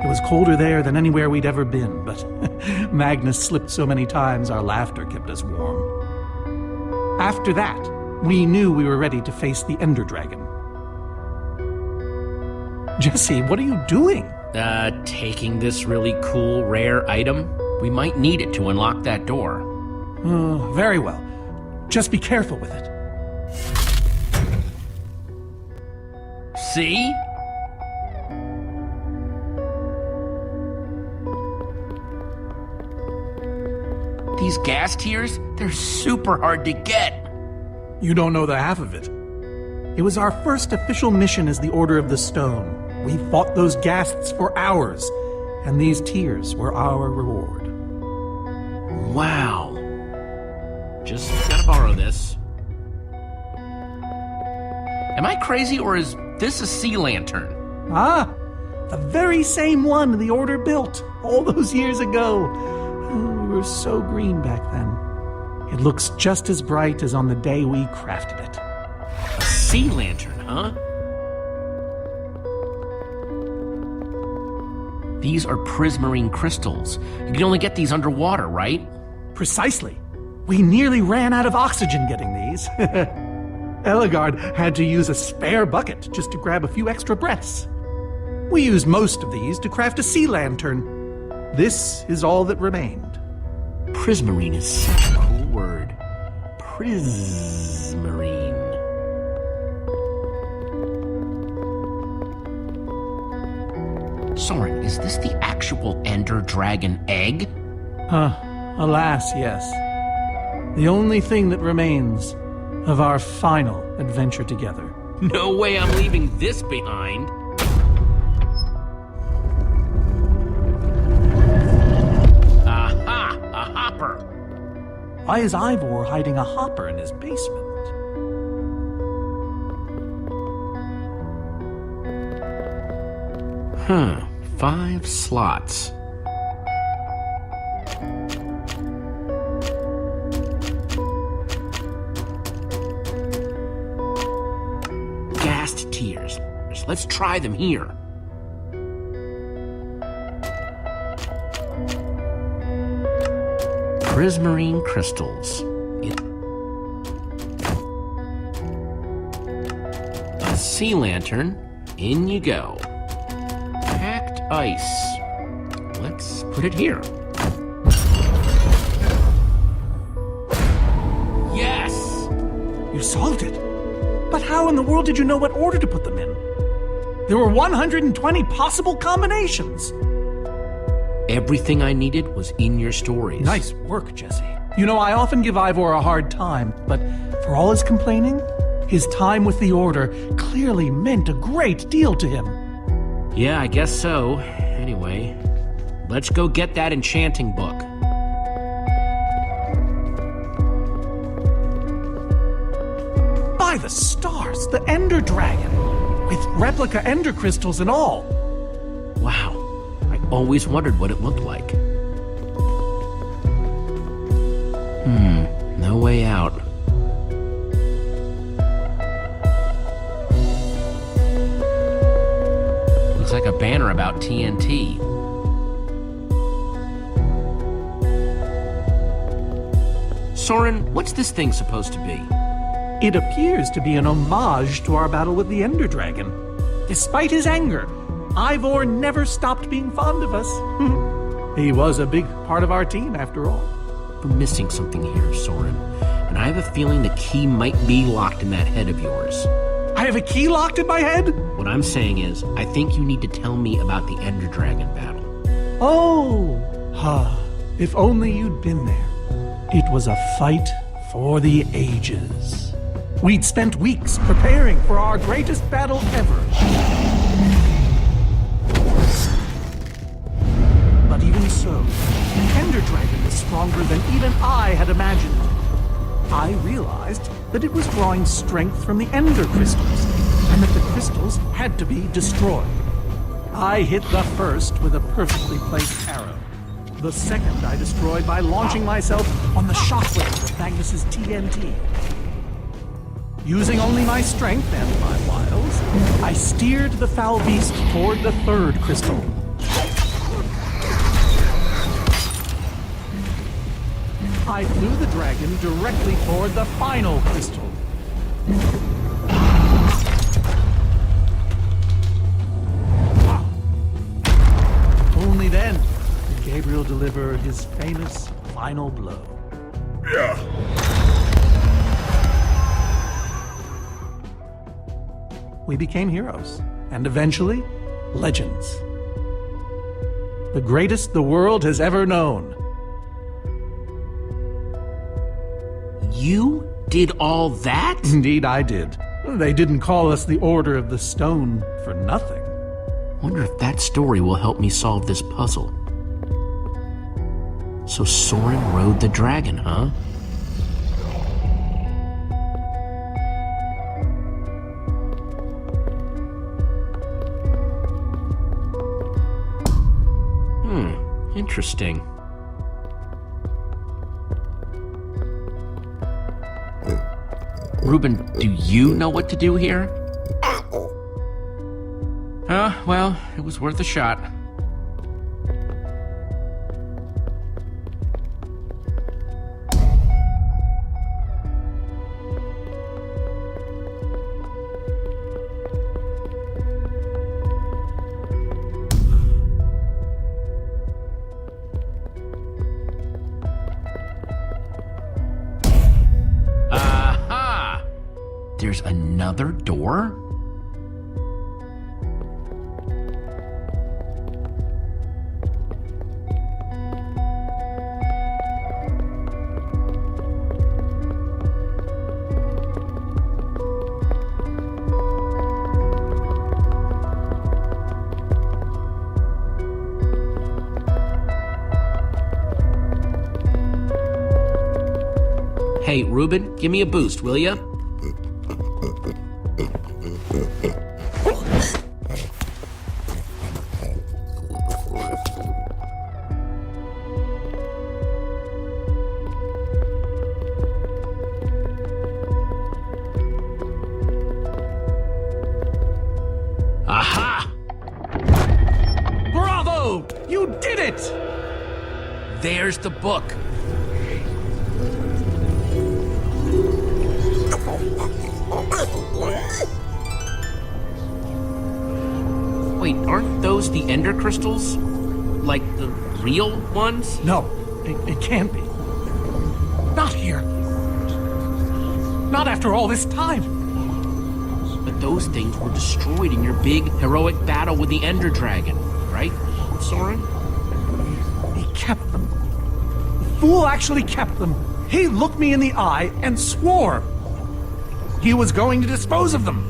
It was colder there than anywhere we'd ever been, but Magnus slipped so many times our laughter kept us warm. After that, we knew we were ready to face the Ender Dragon. Jesse, what are you doing? Taking this really cool, rare item. We might need it to unlock that door. Very well. Just be careful with it. See? These gas tiers, they're super hard to get. You don't know the half of it. It was our first official mission as the Order of the Stone. We fought those ghasts for hours, and these tears were our reward. Wow. Just gotta borrow this. Am I crazy, or is this a sea lantern? Ah, the very same one the Order built all those years ago. Oh, we were so green back then. It looks just as bright as on the day we crafted it. A sea lantern, huh? These are prismarine crystals. You can only get these underwater, right? Precisely. We nearly ran out of oxygen getting these. Eligard had to use a spare bucket just to grab a few extra breaths. We used most of these to craft a sea lantern. This is all that remained. Prismarine is such a cool word. Prismarine. Soren, is this the actual Ender Dragon egg? Alas, yes. The only thing that remains of our final adventure together. No way I'm leaving this behind. Aha! A hopper! Why is Ivor hiding a hopper in his basement? 5 slots. Ghast tears. Let's try them here. Prismarine crystals. A sea lantern. In you go. Packed ice. Let's put it here. Yes! You solved it. But how in the world did you know what order to put them in? There were 120 possible combinations. Everything I needed was in your stories. Nice work, Jesse. You know, I often give Ivor a hard time, but for all his complaining, his time with the Order clearly meant a great deal to him. Yeah, I guess so. Anyway, let's go get that enchanting book. By the stars, the Ender Dragon, with replica Ender crystals and all. Wow, I always wondered what it looked like. No way out. about TNT. Soren, what's this thing supposed to be? It appears to be an homage to our battle with the Ender Dragon. Despite his anger, Ivor never stopped being fond of us. He was a big part of our team, after all. We're missing something here, Soren. And I have a feeling the key might be locked in that head of yours. I have a key locked in my head? What I'm saying is, I think you need to tell me about the Ender Dragon battle. Oh, if only you'd been there. It was a fight for the ages. We'd spent weeks preparing for our greatest battle ever. But even so, the Ender Dragon was stronger than even I had imagined. I realized that it was drawing strength from the Ender crystals, and that the crystals had to be destroyed. I hit the first with a perfectly placed arrow. The second I destroyed by launching myself on the shockwave of Magnus's TNT. Using only my strength and my wiles, I steered the foul beast toward the third crystal. I flew the dragon directly toward the final crystal. Only then did Gabriel deliver his famous final blow. Yeah. We became heroes, and eventually, legends. The greatest the world has ever known. You did all that? Indeed, I did. They didn't call us the Order of the Stone for nothing. Wonder if that story will help me solve this puzzle. So Soren rode the dragon, huh? Interesting. Reuben, do you know what to do here? Well, it was worth a shot. There's another door? Hey, Reuben, give me a boost, will ya? Aha! Bravo! You did it! There's the book. Wait, aren't those the Ender crystals? Like the real ones? No, it can't be. Not here. Not after all this time. But those things were destroyed in your big, heroic battle with the Ender Dragon, right, Soren? He kept them. The fool actually kept them. He looked me in the eye and swore he was going to dispose of them.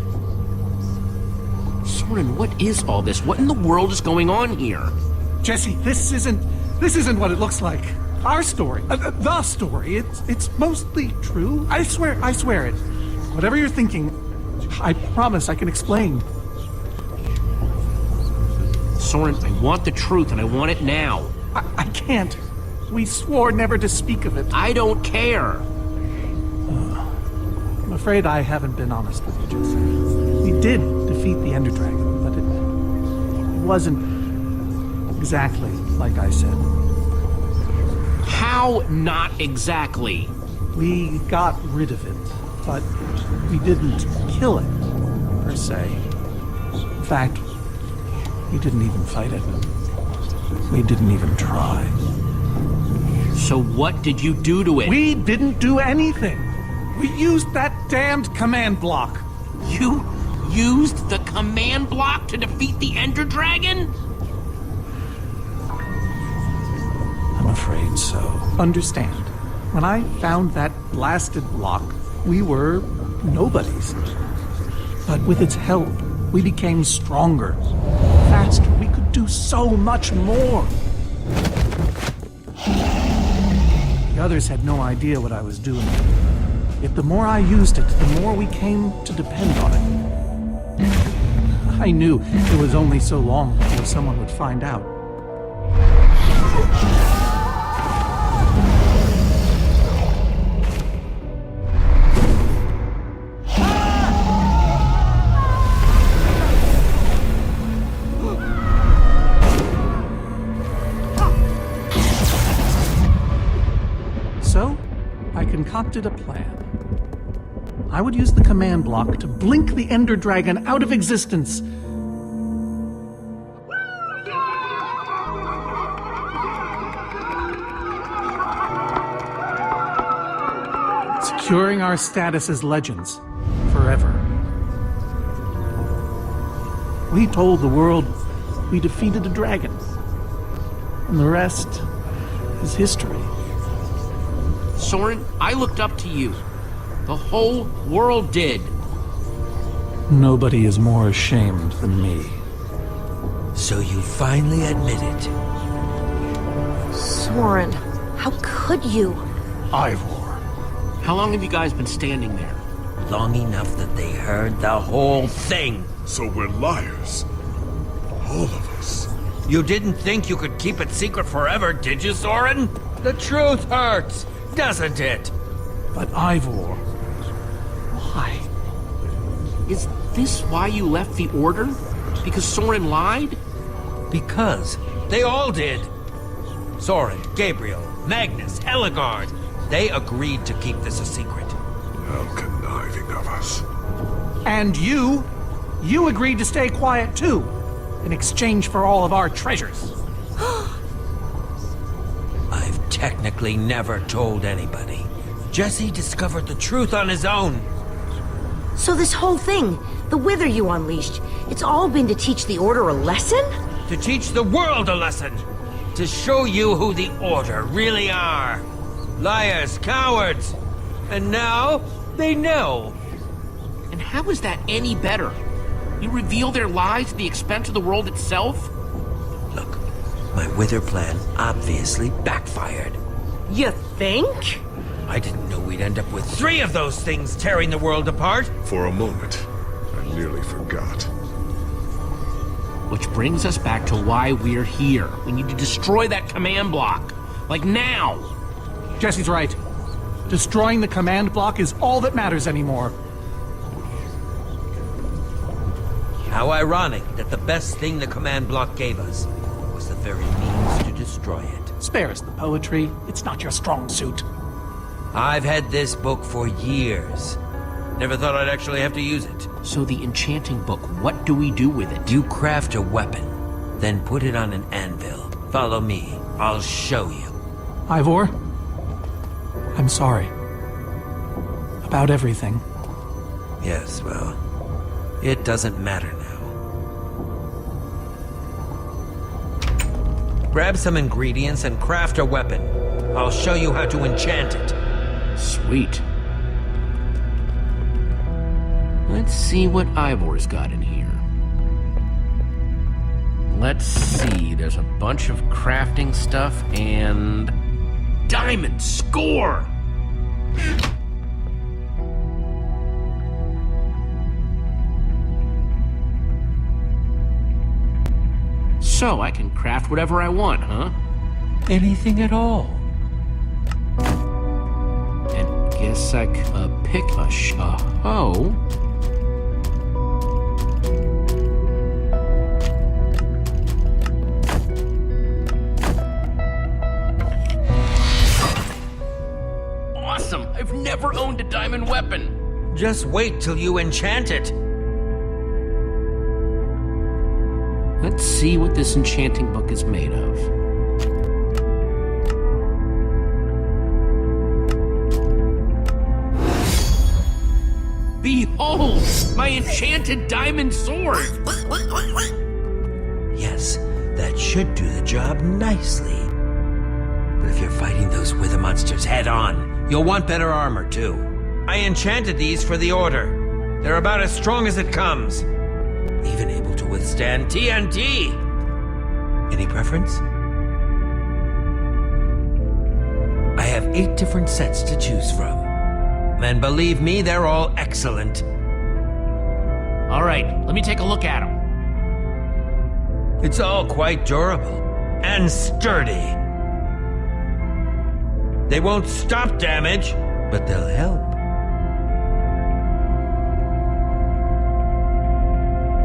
Soren, what is all this? What in the world is going on here? Jesse, this isn't what it looks like. Our story, the story, it's mostly true. I swear it. Whatever you're thinking, I promise I can explain. Soren, I want the truth and I want it now. I can't. We swore never to speak of it. I don't care. I'm afraid I haven't been honest with you, Jesse. We did defeat the Ender Dragon, but it wasn't exactly like I said. How not exactly? We got rid of it, but we didn't kill it, per se. In fact, we didn't even fight it. We didn't even try. So what did you do to it? We didn't do anything. We used that damned command block. You used the command block to defeat the Ender Dragon? I'm afraid so. Understand, when I found that blasted block, we were nobodies. But with its help, we became stronger, faster. We could do so much more. The others had no idea what I was doing. Yet the more I used it, the more we came to depend on it. I knew it was only so long before someone would find out. So, I concocted a plan. I would use the command block to blink the Ender Dragon out of existence. Securing our status as legends forever. We told the world we defeated a dragon. And the rest is history. Soren, I looked up to you. The whole world did. Nobody is more ashamed than me. So you finally admit it. Soren, how could you? Ivor. How long have you guys been standing there? Long enough that they heard the whole thing. So we're liars. All of us. You didn't think you could keep it secret forever, did you, Soren? The truth hurts, doesn't it? But Ivor, why? Is this why you left the Order? Because Soren lied? Because they all did. Soren, Gabriel, Magnus, Ellegaard. They agreed to keep this a secret. How conniving of us. And you agreed to stay quiet too, in exchange for all of our treasures. I've technically never told anybody. Jesse discovered the truth on his own. So this whole thing, the wither you unleashed, it's all been to teach the Order a lesson? To teach the world a lesson. To show you who the Order really are. Liars, cowards. And now, they know. And how is that any better? You reveal their lies at the expense of the world itself? Look, my wither plan obviously backfired. You think? I didn't know we'd end up with 3 of those things tearing the world apart. For a moment, I nearly forgot. Which brings us back to why we're here. We need to destroy that command block. Like now. Jesse's right. Destroying the command block is all that matters anymore. How ironic that the best thing the command block gave us was the very means to destroy it. Spare us the poetry. It's not your strong suit. I've had this book for years. Never thought I'd actually have to use it. So the enchanting book, what do we do with it? You craft a weapon, then put it on an anvil. Follow me. I'll show you. Ivor, I'm sorry. About everything. Yes, well, it doesn't matter now. Grab some ingredients and craft a weapon. I'll show you how to enchant it. Sweet. Let's see what Ivor's got in here. Let's see, there's a bunch of crafting stuff and... Diamond! Score! So I can craft whatever I want, huh? Anything at all. And guess I could pick a hoe. I've never owned a diamond weapon. Just wait till you enchant it. Let's see what this enchanting book is made of. Behold, my enchanted diamond sword! Yes, that should do the job nicely. But if you're fighting those wither monsters head on, you'll want better armor too. I enchanted these for the Order. They're about as strong as it comes. Even able to withstand TNT. Any preference? I have 8 different sets to choose from. And believe me, they're all excellent. All right, let me take a look at them. It's all quite durable and sturdy. They won't stop damage, but they'll help.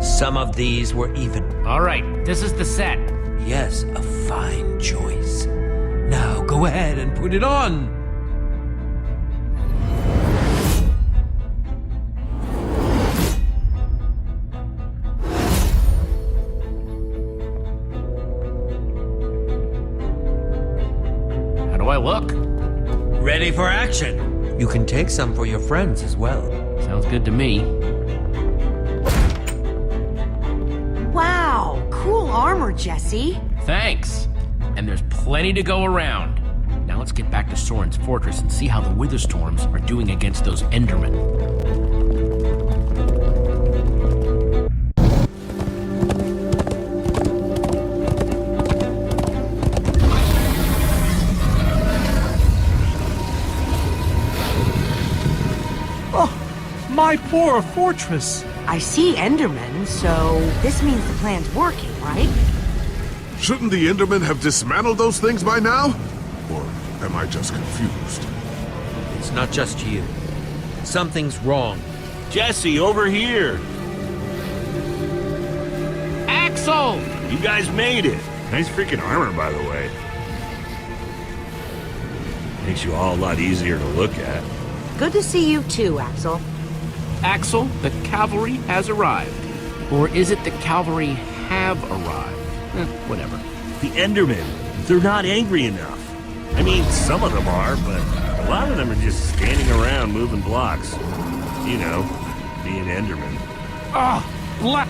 Some of these were even... All right, this is the set. Yes, a fine choice. Now go ahead and put it on. How do I look? Ready for action. You can take some for your friends as well. Sounds good to me. Wow, cool armor, Jesse. Thanks. And there's plenty to go around. Now let's get back to Soren's fortress and see how the Witherstorms are doing against those Endermen. Oh, my poor fortress. I see Endermen, so this means the plan's working, right? Shouldn't the Endermen have dismantled those things by now? Or am I just confused? It's not just you. Something's wrong. Jesse, over here! Axel! You guys made it! Nice freaking armor, by the way. Makes you all a lot easier to look at. Good to see you too, Axel. Axel, the cavalry has arrived. Or is it the cavalry have arrived? Whatever. The Endermen, they're not angry enough. I mean, some of them are, but a lot of them are just standing around moving blocks. You know, being Endermen.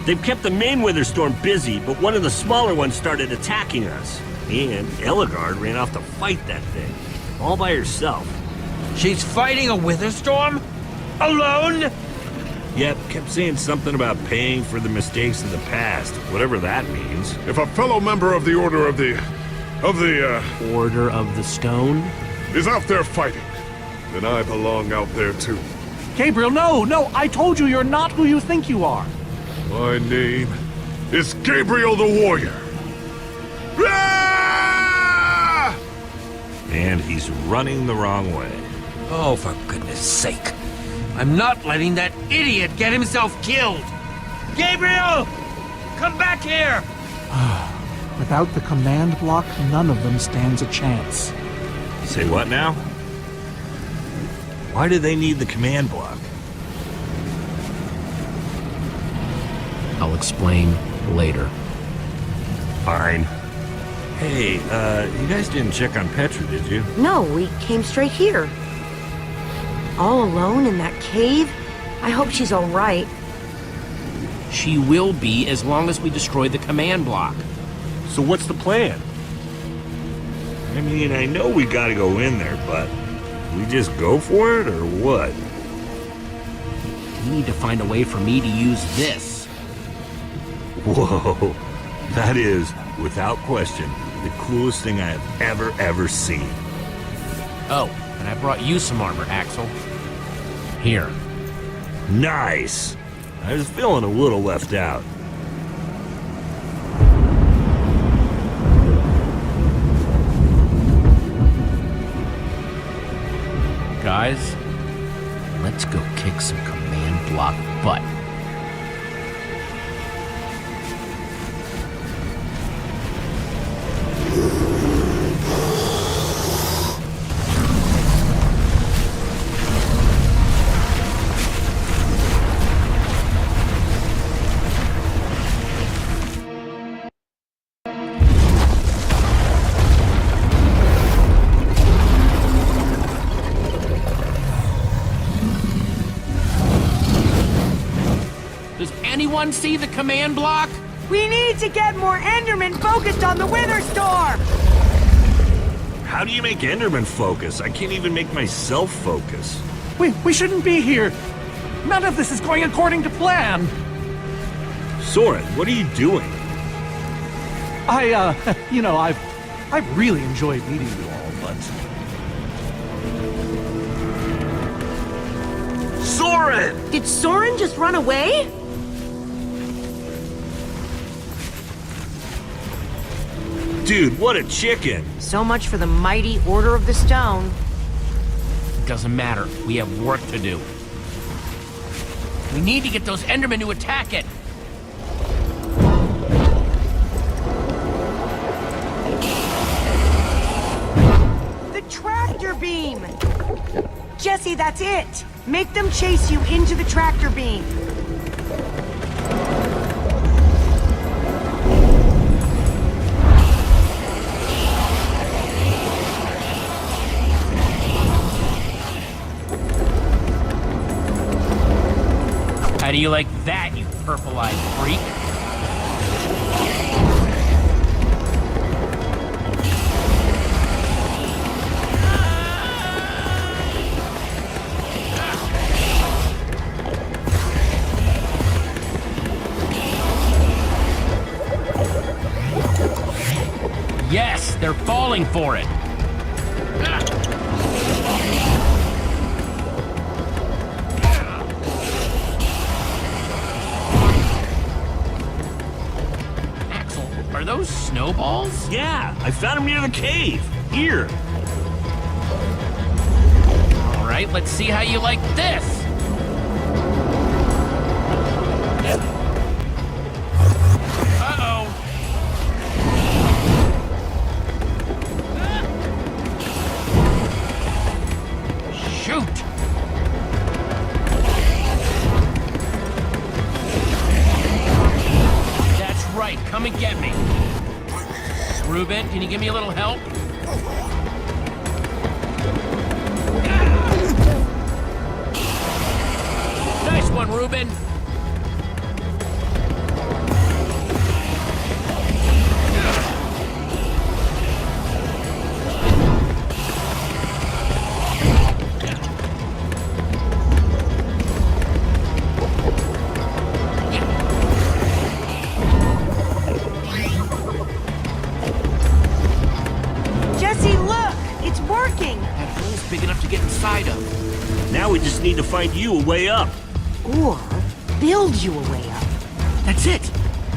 They've kept the main Witherstorm busy, but one of the smaller ones started attacking us. And Ellegaard ran off to fight that thing, all by herself. She's fighting a Witherstorm? Alone? Yep, kept saying something about paying for the mistakes of the past, whatever that means. If a fellow member of the Order of the Order of the Stone? is out there fighting, then I belong out there too. Gabriel, no, I told you you're not who you think you are. My name is Gabriel the Warrior. Ah! And he's running the wrong way. Oh, for goodness sake. I'm not letting that idiot get himself killed! Gabriel! Come back here! Without the command block, none of them stands a chance. Say what now? Why do they need the command block? I'll explain later. Fine. Hey, you guys didn't check on Petra, did you? No, we came straight here. All alone in that cave? I hope she's all right. She will be as long as we destroy the command block. So what's the plan? I mean, I know we gotta go in there, but we just go for it, or what? We need to find a way for me to use this. Whoa, that is, without question, the coolest thing I have ever seen. Oh, and I brought you some armor, Axel. Here. Nice! I was feeling a little left out. Guys, let's go kick some command block butt. anyone see the command block? We need to get more Endermen focused on the Wither Storm! How do you make Enderman focus? I can't even make myself focus. We shouldn't be here. None of this is going according to plan. Soren, what are you doing? I've really enjoyed meeting you all, but... Soren! Did Soren just run away? Dude, what a chicken! So much for the mighty Order of the Stone. Doesn't matter. We have work to do. We need to get those Endermen to attack it. The tractor beam! Jesse, that's it! Make them chase you into the tractor beam. How do you like that, you purple-eyed freak? Yes, they're falling for it. Axel, are those snowballs? Yeah, I found him near the cave. Here. All right, let's see how you like this. Uh-oh. Shoot! That's right, come and get me. Ruben, can you give me a little help? Nice one, Ruben. Jesse, look! It's working! That hole's big enough to get inside of. Now we just need to find you a way up. Or build you a way up. That's it.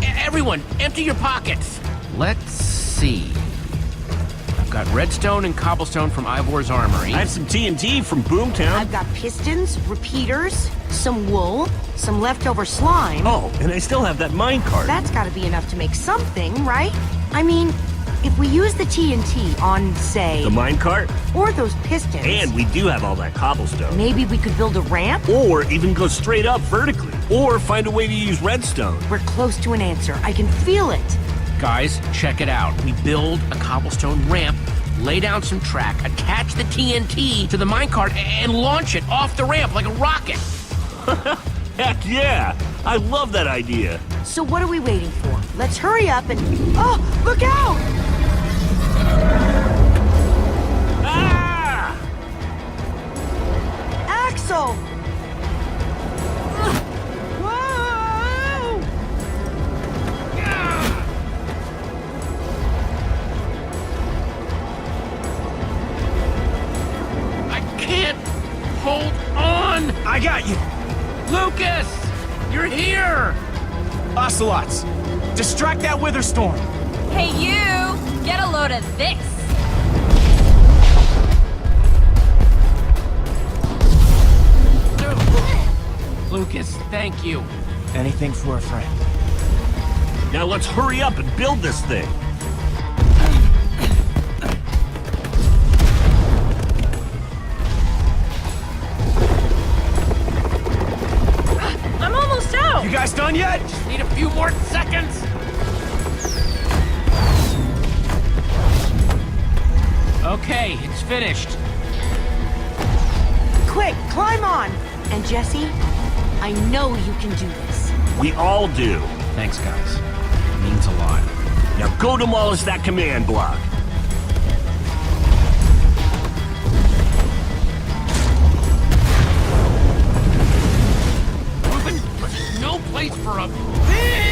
Everyone, empty your pockets. Let's see. I've got redstone and cobblestone from Ivor's armory. I have some TNT from Boomtown. I've got pistons, repeaters, some wool, some leftover slime. Oh, and I still have that minecart. That's gotta be enough to make something, right? I mean, if we use the TNT on, say... The minecart? Or those pistons... And we do have all that cobblestone. Maybe we could build a ramp? Or even go straight up vertically. Or find a way to use redstone. We're close to an answer. I can feel it. Guys, check it out. We build a cobblestone ramp, lay down some track, attach the TNT to the minecart, and launch it off the ramp like a rocket. Heck yeah! I love that idea. So what are we waiting for? Let's hurry up and... Oh, look out! Ah! Axel! Whoa! I can't hold on. I got you! Lucas, you're here. Ocelots! Distract that Wither Storm! Hey, you! Get a load of this! Lucas, thank you. Anything for a friend. Now let's hurry up and build this thing. I'm almost out! You guys done yet? Just need a few more seconds. Okay, it's finished. Quick, climb on! And Jesse, I know you can do this. We all do. Thanks, guys. It means a lot. Now go demolish that command block. Ruben, there's no place for a pig!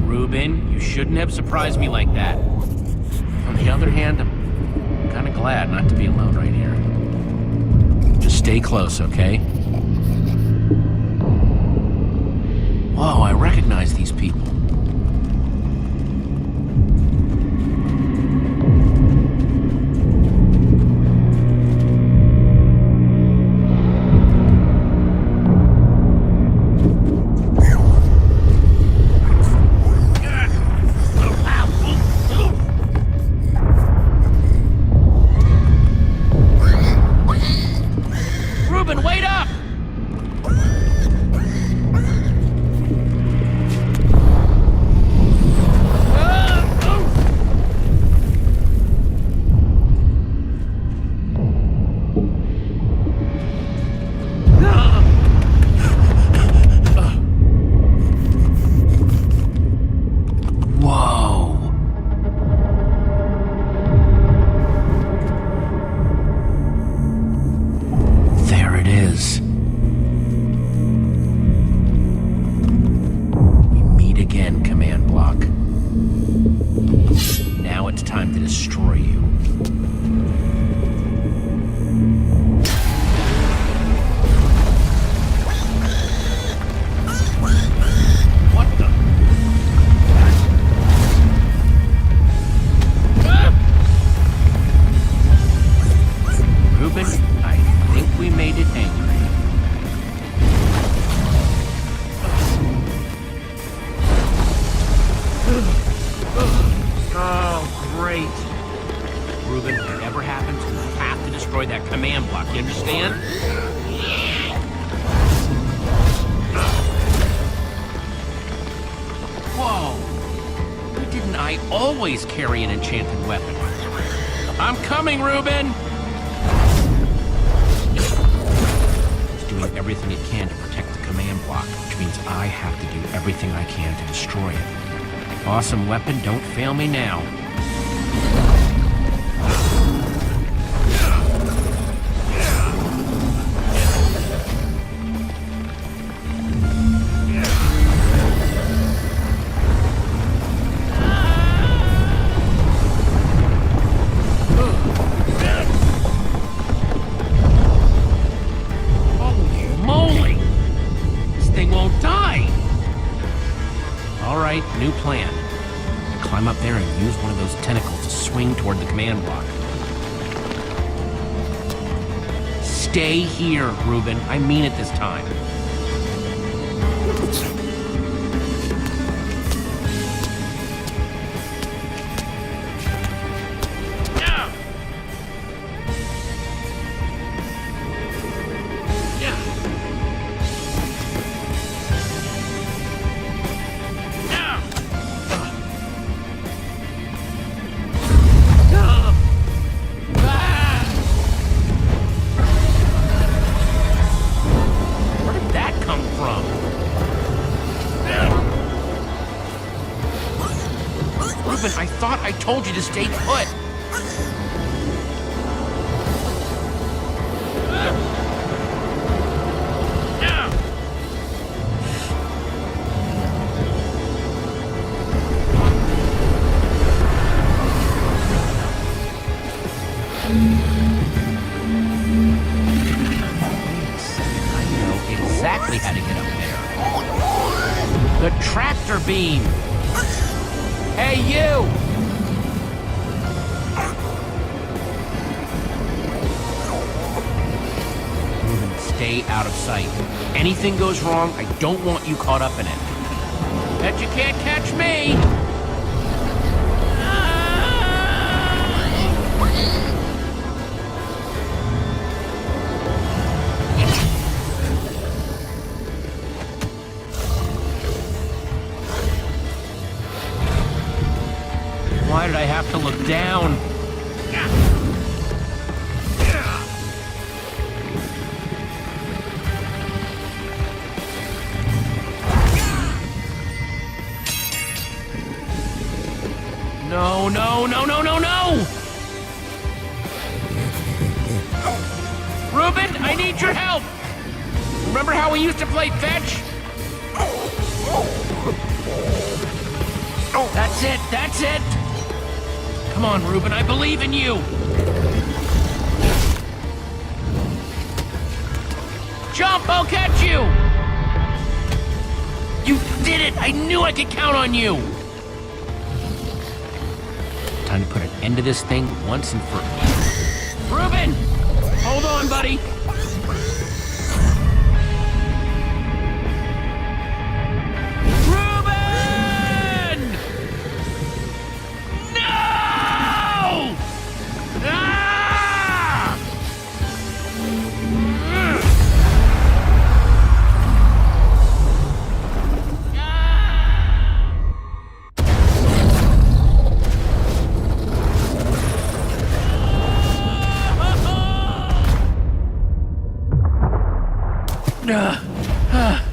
Ruben, you shouldn't have surprised me like that. On the other hand, I'm kind of glad not to be alone right here. Just stay close, okay? Whoa, I recognize these people. Ruben, wait up! Whoa. There it is. We meet again, command block. Now it's time to destroy you. What the? Ruben, I think we made it angry. Oh, great. Ruben, whatever happens, we have to destroy that command block, you understand? Whoa! Why didn't I always carry an enchanted weapon? I'm coming, Ruben! It's doing everything it can to protect the command block, which means I have to do everything I can to destroy it. Awesome weapon, don't fail me now. New plan. Climb up there and use one of those tentacles to swing toward the command block. Stay here, Ruben. I mean it this time. I thought I told you to stay put. I know exactly how to get up there. The tractor beam. Hey, you! Ruben, stay out of sight. Anything goes wrong, I don't want you caught up in it. Bet you can't catch me! have to look down. No, no, no, no, no, no! Reuben, I need your help! Remember how we used to play fetch? That's it, that's it! Come on, Reuben, I believe in you! Jump, I'll catch you! You did it! I knew I could count on you! Time to put an end to this thing once and for all. Reuben! Hold on, buddy! Reuben! No! Ah!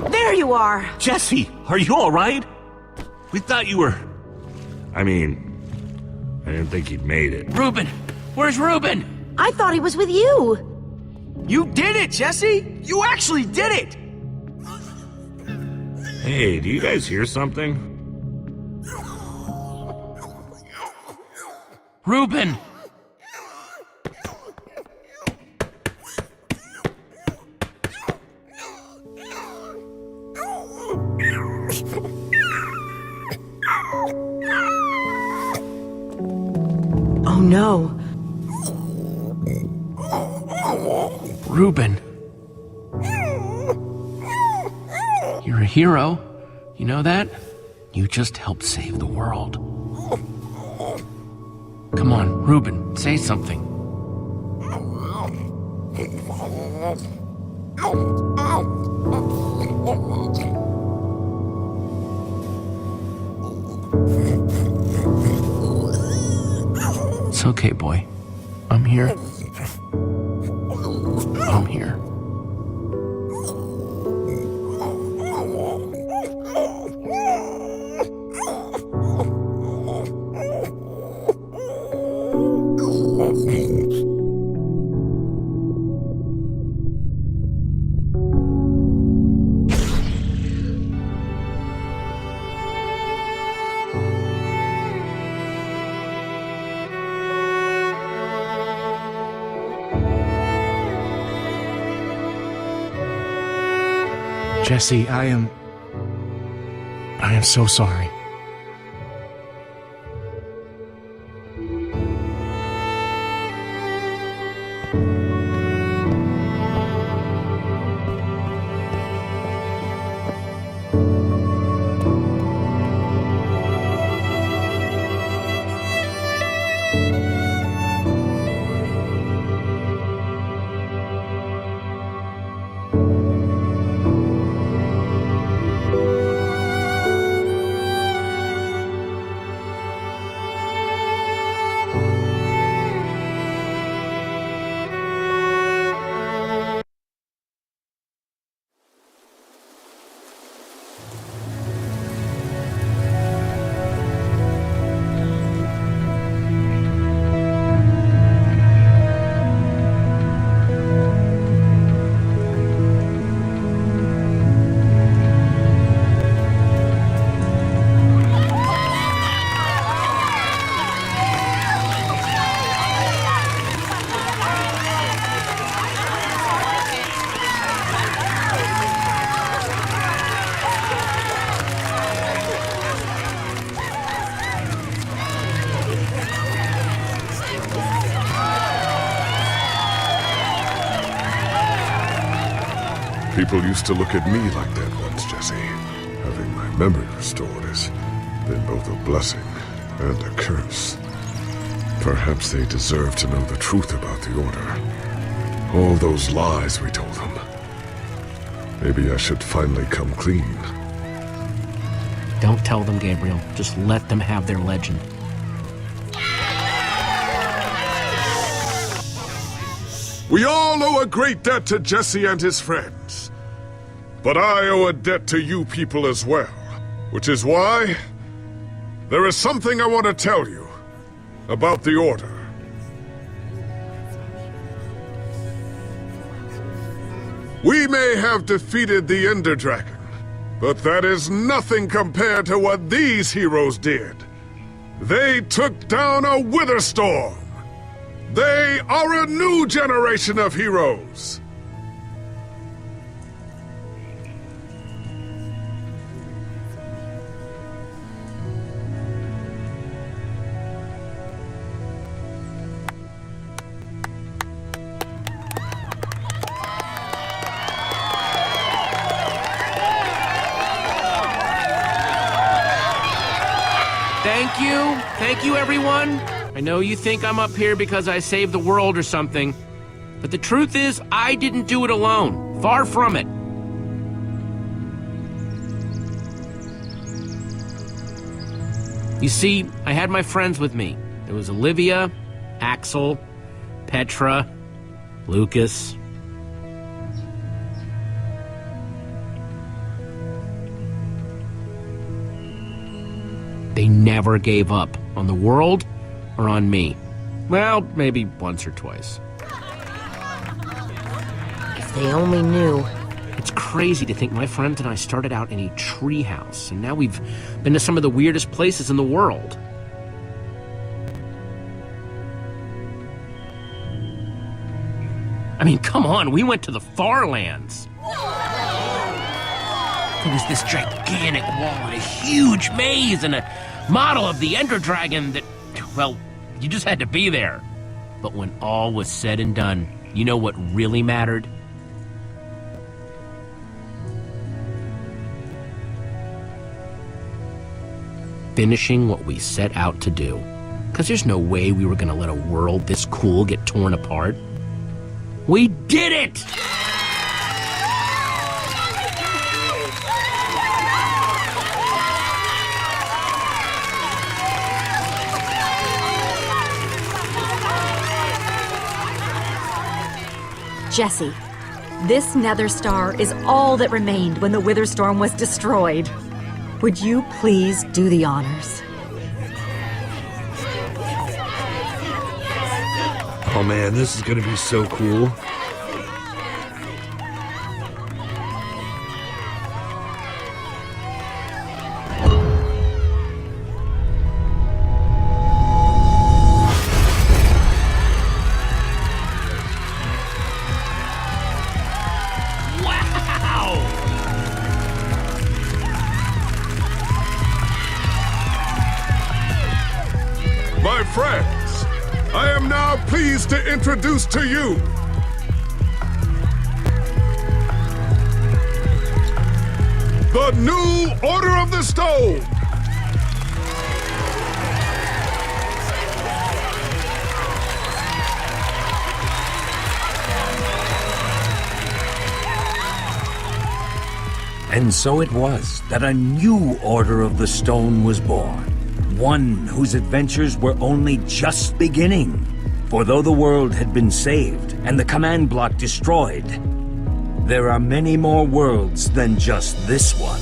There you are! Jesse, are you all right? We thought you were... I mean, I didn't think he'd made it. Reuben! Where's Reuben? I thought he was with you! You did it, Jesse! You actually did it! Hey, do you guys hear something? Reuben! Oh no. Reuben. You're a hero. You know that? You just helped save the world. Come on, Reuben, say something. It's okay, boy. I'm here. I'm here. Jesse, I am so sorry. People used to look at me like that once, Jesse. Having my memory restored has been both a blessing and a curse. Perhaps they deserve to know the truth about the Order. All those lies we told them. Maybe I should finally come clean. Don't tell them, Gabriel. Just let them have their legend. We all owe a great debt to Jesse and his friends. But I owe a debt to you people as well. Which is why there is something I want to tell you about the Order. We may have defeated the Ender Dragon, but that is nothing compared to what these heroes did. They took down a Wither Storm. They are a new generation of heroes. Thank you, everyone. I know you think I'm up here because I saved the world or something, but the truth is, I didn't do it alone. Far from it. You see, I had my friends with me. There was Olivia, Axel, Petra, Lucas. They never gave up on the world or on me. Well, maybe once or twice. If they only knew. It's crazy to think my friends and I started out in a treehouse, and now we've been to some of the weirdest places in the world. I mean, come on, we went to the far lands. There was this gigantic wall and a huge maze and a model of the Ender Dragon that, well, you just had to be there. But when all was said and done, you know what really mattered? Finishing what we set out to do. Because there's no way we were going to let a world this cool get torn apart. We did it! Jesse, this nether star is all that remained when the Wither Storm was destroyed. Would you please do the honors? Oh man, this is gonna be so cool. My friends, I am now pleased to introduce to you the new Order of the Stone. And so it was that a new Order of the Stone was born. One whose adventures were only just beginning. For though the world had been saved and the command block destroyed, there are many more worlds than just this one.